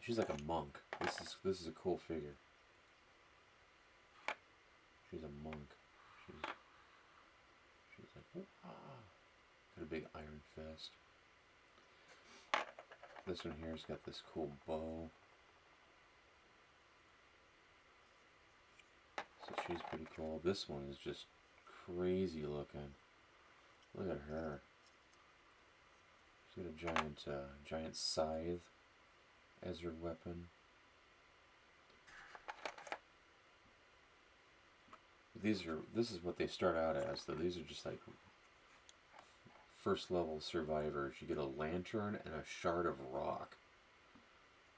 She's like a monk. This is a cool figure. She's a monk. She's like, ah. Got a big iron fist. This one here's got this cool bow. So she's pretty cool. This one is just crazy looking. Look at her. She's got a giant scythe as her weapon. This is what they start out as, though. These are just like first level survivors. You get a lantern and a shard of rock,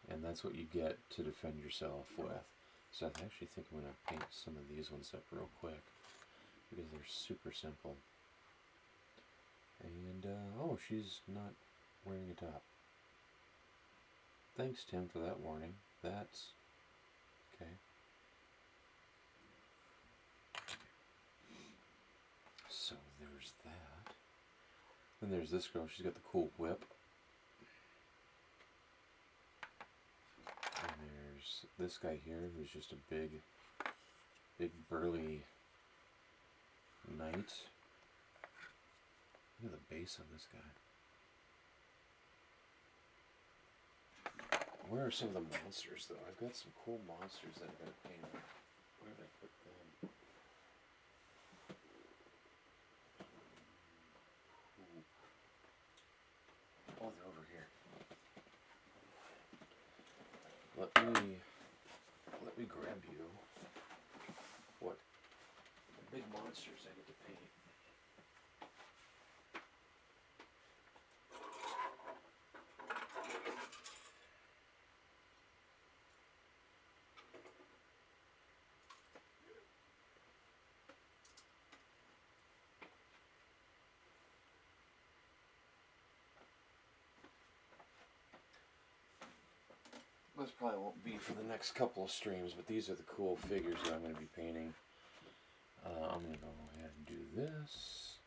and that's what you get to defend yourself with. So I actually think I'm going to paint some of these ones up real quick, because they're super simple. And oh, she's not wearing a top. Thanks, Tim, for that warning. That's okay. So there's that. Then there's this girl. She's got the cool whip. And there's this guy here who's just a big burly knight. Look at the base on this guy. Where are some of the monsters, though? I've got some cool monsters that I've got to paint. Where did I put them? Ooh. Oh, they're over here. Let me grab you. What big monsters I get to paint. This probably won't be for the next couple of streams, but these are the cool figures that I'm going to be painting. I'm going to go ahead and do this.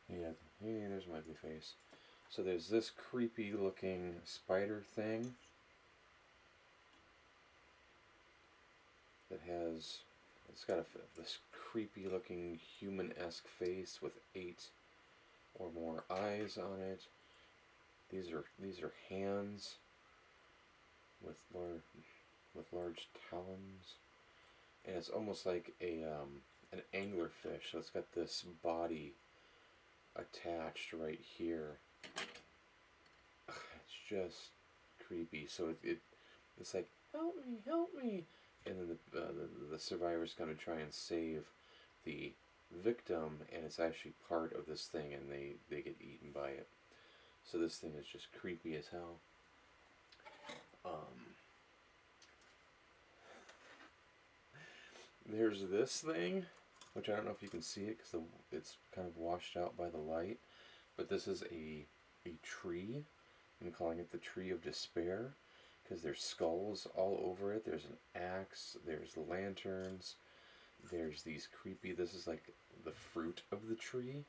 Yeah, hey, there's my ugly face. So there's this creepy looking spider thing that has, it's got this creepy looking human-esque face with 8 or more eyes on it. These are hands with large talons, and it's almost like an anglerfish. So it's got this body attached right here. It's just creepy. So it's like, help me, and then the survivor's gonna try and save the victim, and it's actually part of this thing, and they get eaten by it. So this thing is just creepy as hell. There's this thing, which I don't know if you can see it because it's kind of washed out by the light, but this is a tree. I'm calling it the Tree of Despair because there's skulls all over it. There's an axe, there's lanterns, there's these creepy, this is like the fruit of the tree,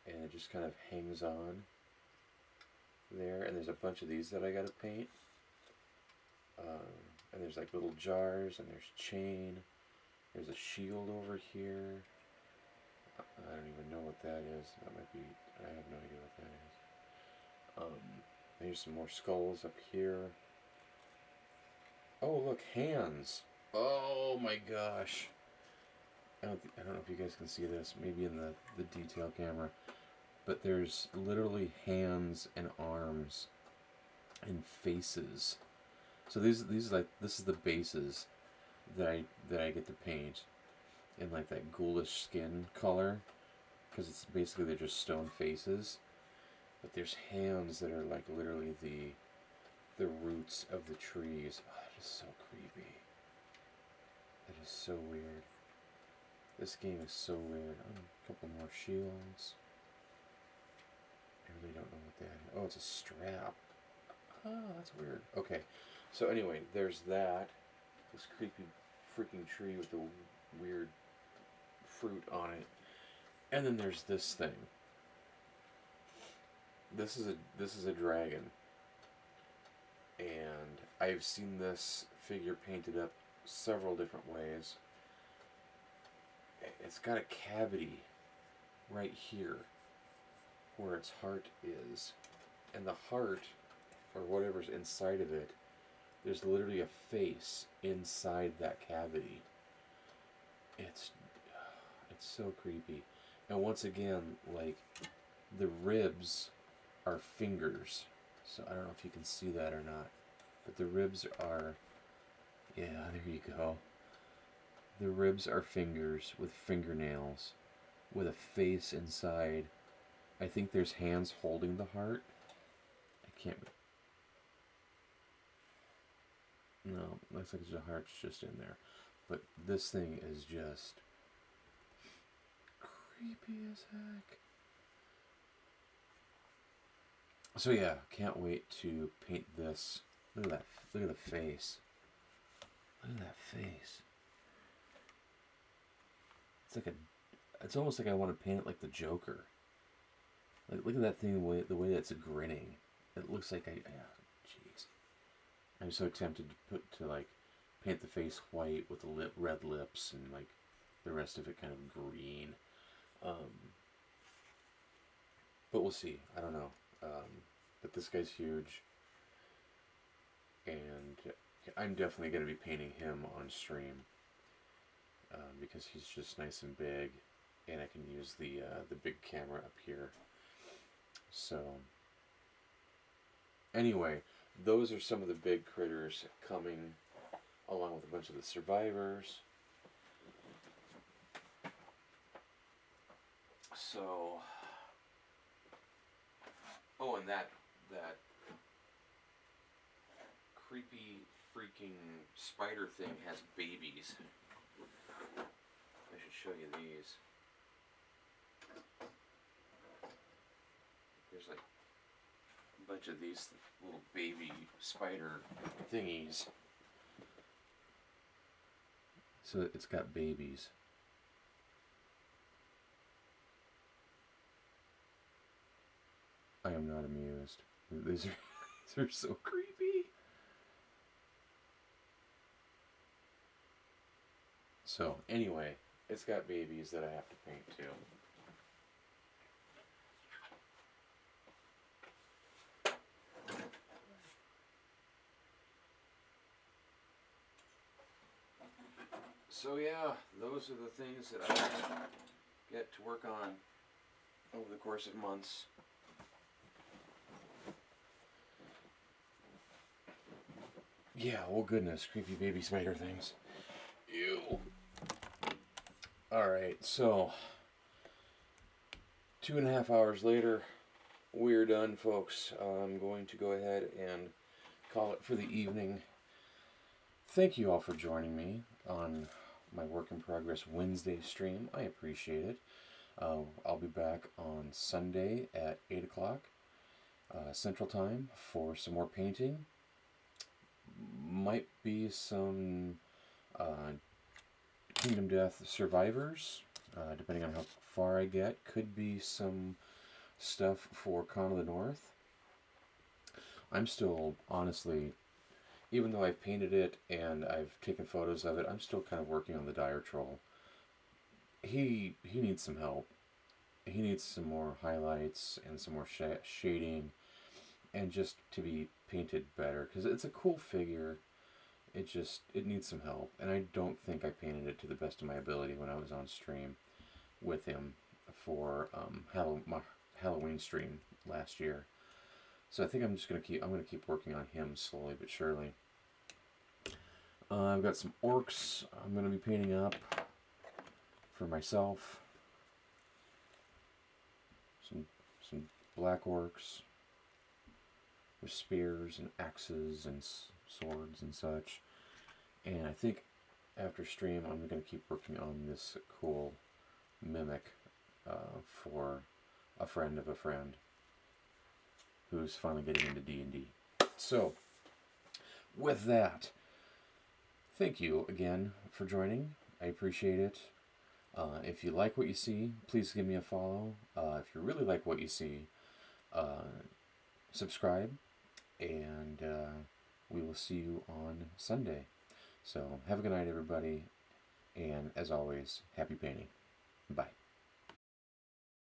and it just kind of hangs on there, and there's a bunch of these that I gotta paint. And there's like little jars, and there's chain. There's a shield over here. I don't even know what that is. That might be, I have no idea what that is. There's some more skulls up here. Oh, look, hands. Oh my gosh. I don't know if you guys can see this, maybe in the detail camera, but there's literally hands and arms and faces. So these like, this is the bases that I get to paint in like that ghoulish skin color, because it's basically they're just stone faces, but there's hands that are like literally the roots of the trees. Oh, that is so creepy. That is so weird. This game is so weird. Oh, a couple more shields. I really don't know what that is. Oh, it's a strap. Oh, that's weird. Okay. So anyway, there's that. This creepy freaking tree with the weird fruit on it. And then there's this thing. This is a dragon. And I've seen this figure painted up several different ways. It's got a cavity right here where its heart is. And the heart, or whatever's inside of it, there's literally a face inside that cavity. It's so creepy. And once again, like, the ribs are fingers. So I don't know if you can see that or not, but the ribs are, yeah, there you go. The ribs are fingers with fingernails, with a face inside. I think there's hands holding the heart. I can't. No, looks like the heart's just in there. But this thing is just creepy as heck. So yeah, can't wait to paint this. Look at that. Look at the face. Look at that face. It's like a It's almost like I want to paint it like the Joker. Like, look at that thing, the way that's grinning. It looks like jeez. I'm so tempted to like paint the face white with the red lips and like the rest of it kind of green. But we'll see. I don't know. But this guy's huge, and I'm definitely going to be painting him on stream because he's just nice and big, and I can use the big camera up here. So anyway, those are some of the big critters coming, along with a bunch of the survivors. So, oh, and that creepy freaking spider thing has babies. I should show you these. There's like a bunch of these little baby spider thingies. So it's got babies. I am not amused. These are so creepy. So anyway, it's got babies that I have to paint too. So yeah, those are the things that I get to work on over the course of months. Yeah, oh goodness, creepy baby spider things. Ew. Alright, so 2.5 hours later, we're done, folks. I'm going to go ahead and call it for the evening. Thank you all for joining me on my Work in Progress Wednesday stream. I appreciate it. I'll be back on Sunday at 8 o'clock Central Time for some more painting. Might be some Kingdom Death Survivors, depending on how far I get. Could be some stuff for Con of the North. I'm still, honestly, even though I've painted it and I've taken photos of it, I'm still kind of working on the Dire Troll. He needs some help. He needs some more highlights and some more shading, and just to be painted better, because it's a cool figure. It needs some help, and I don't think I painted it to the best of my ability when I was on stream with him for my Halloween stream last year. So I think I'm gonna keep working on him slowly but surely. I've got some orcs I'm gonna be painting up for myself. Some black orcs with spears and axes and swords and such. And I think after stream I'm going to keep working on this cool mimic for a friend of a friend who's finally getting into D&D. So, with that, thank you again for joining. I appreciate it. If you like what you see, please give me a follow. If you really like what you see, subscribe, and we will see you on Sunday. So have a good night, everybody, and as always, happy painting. Bye.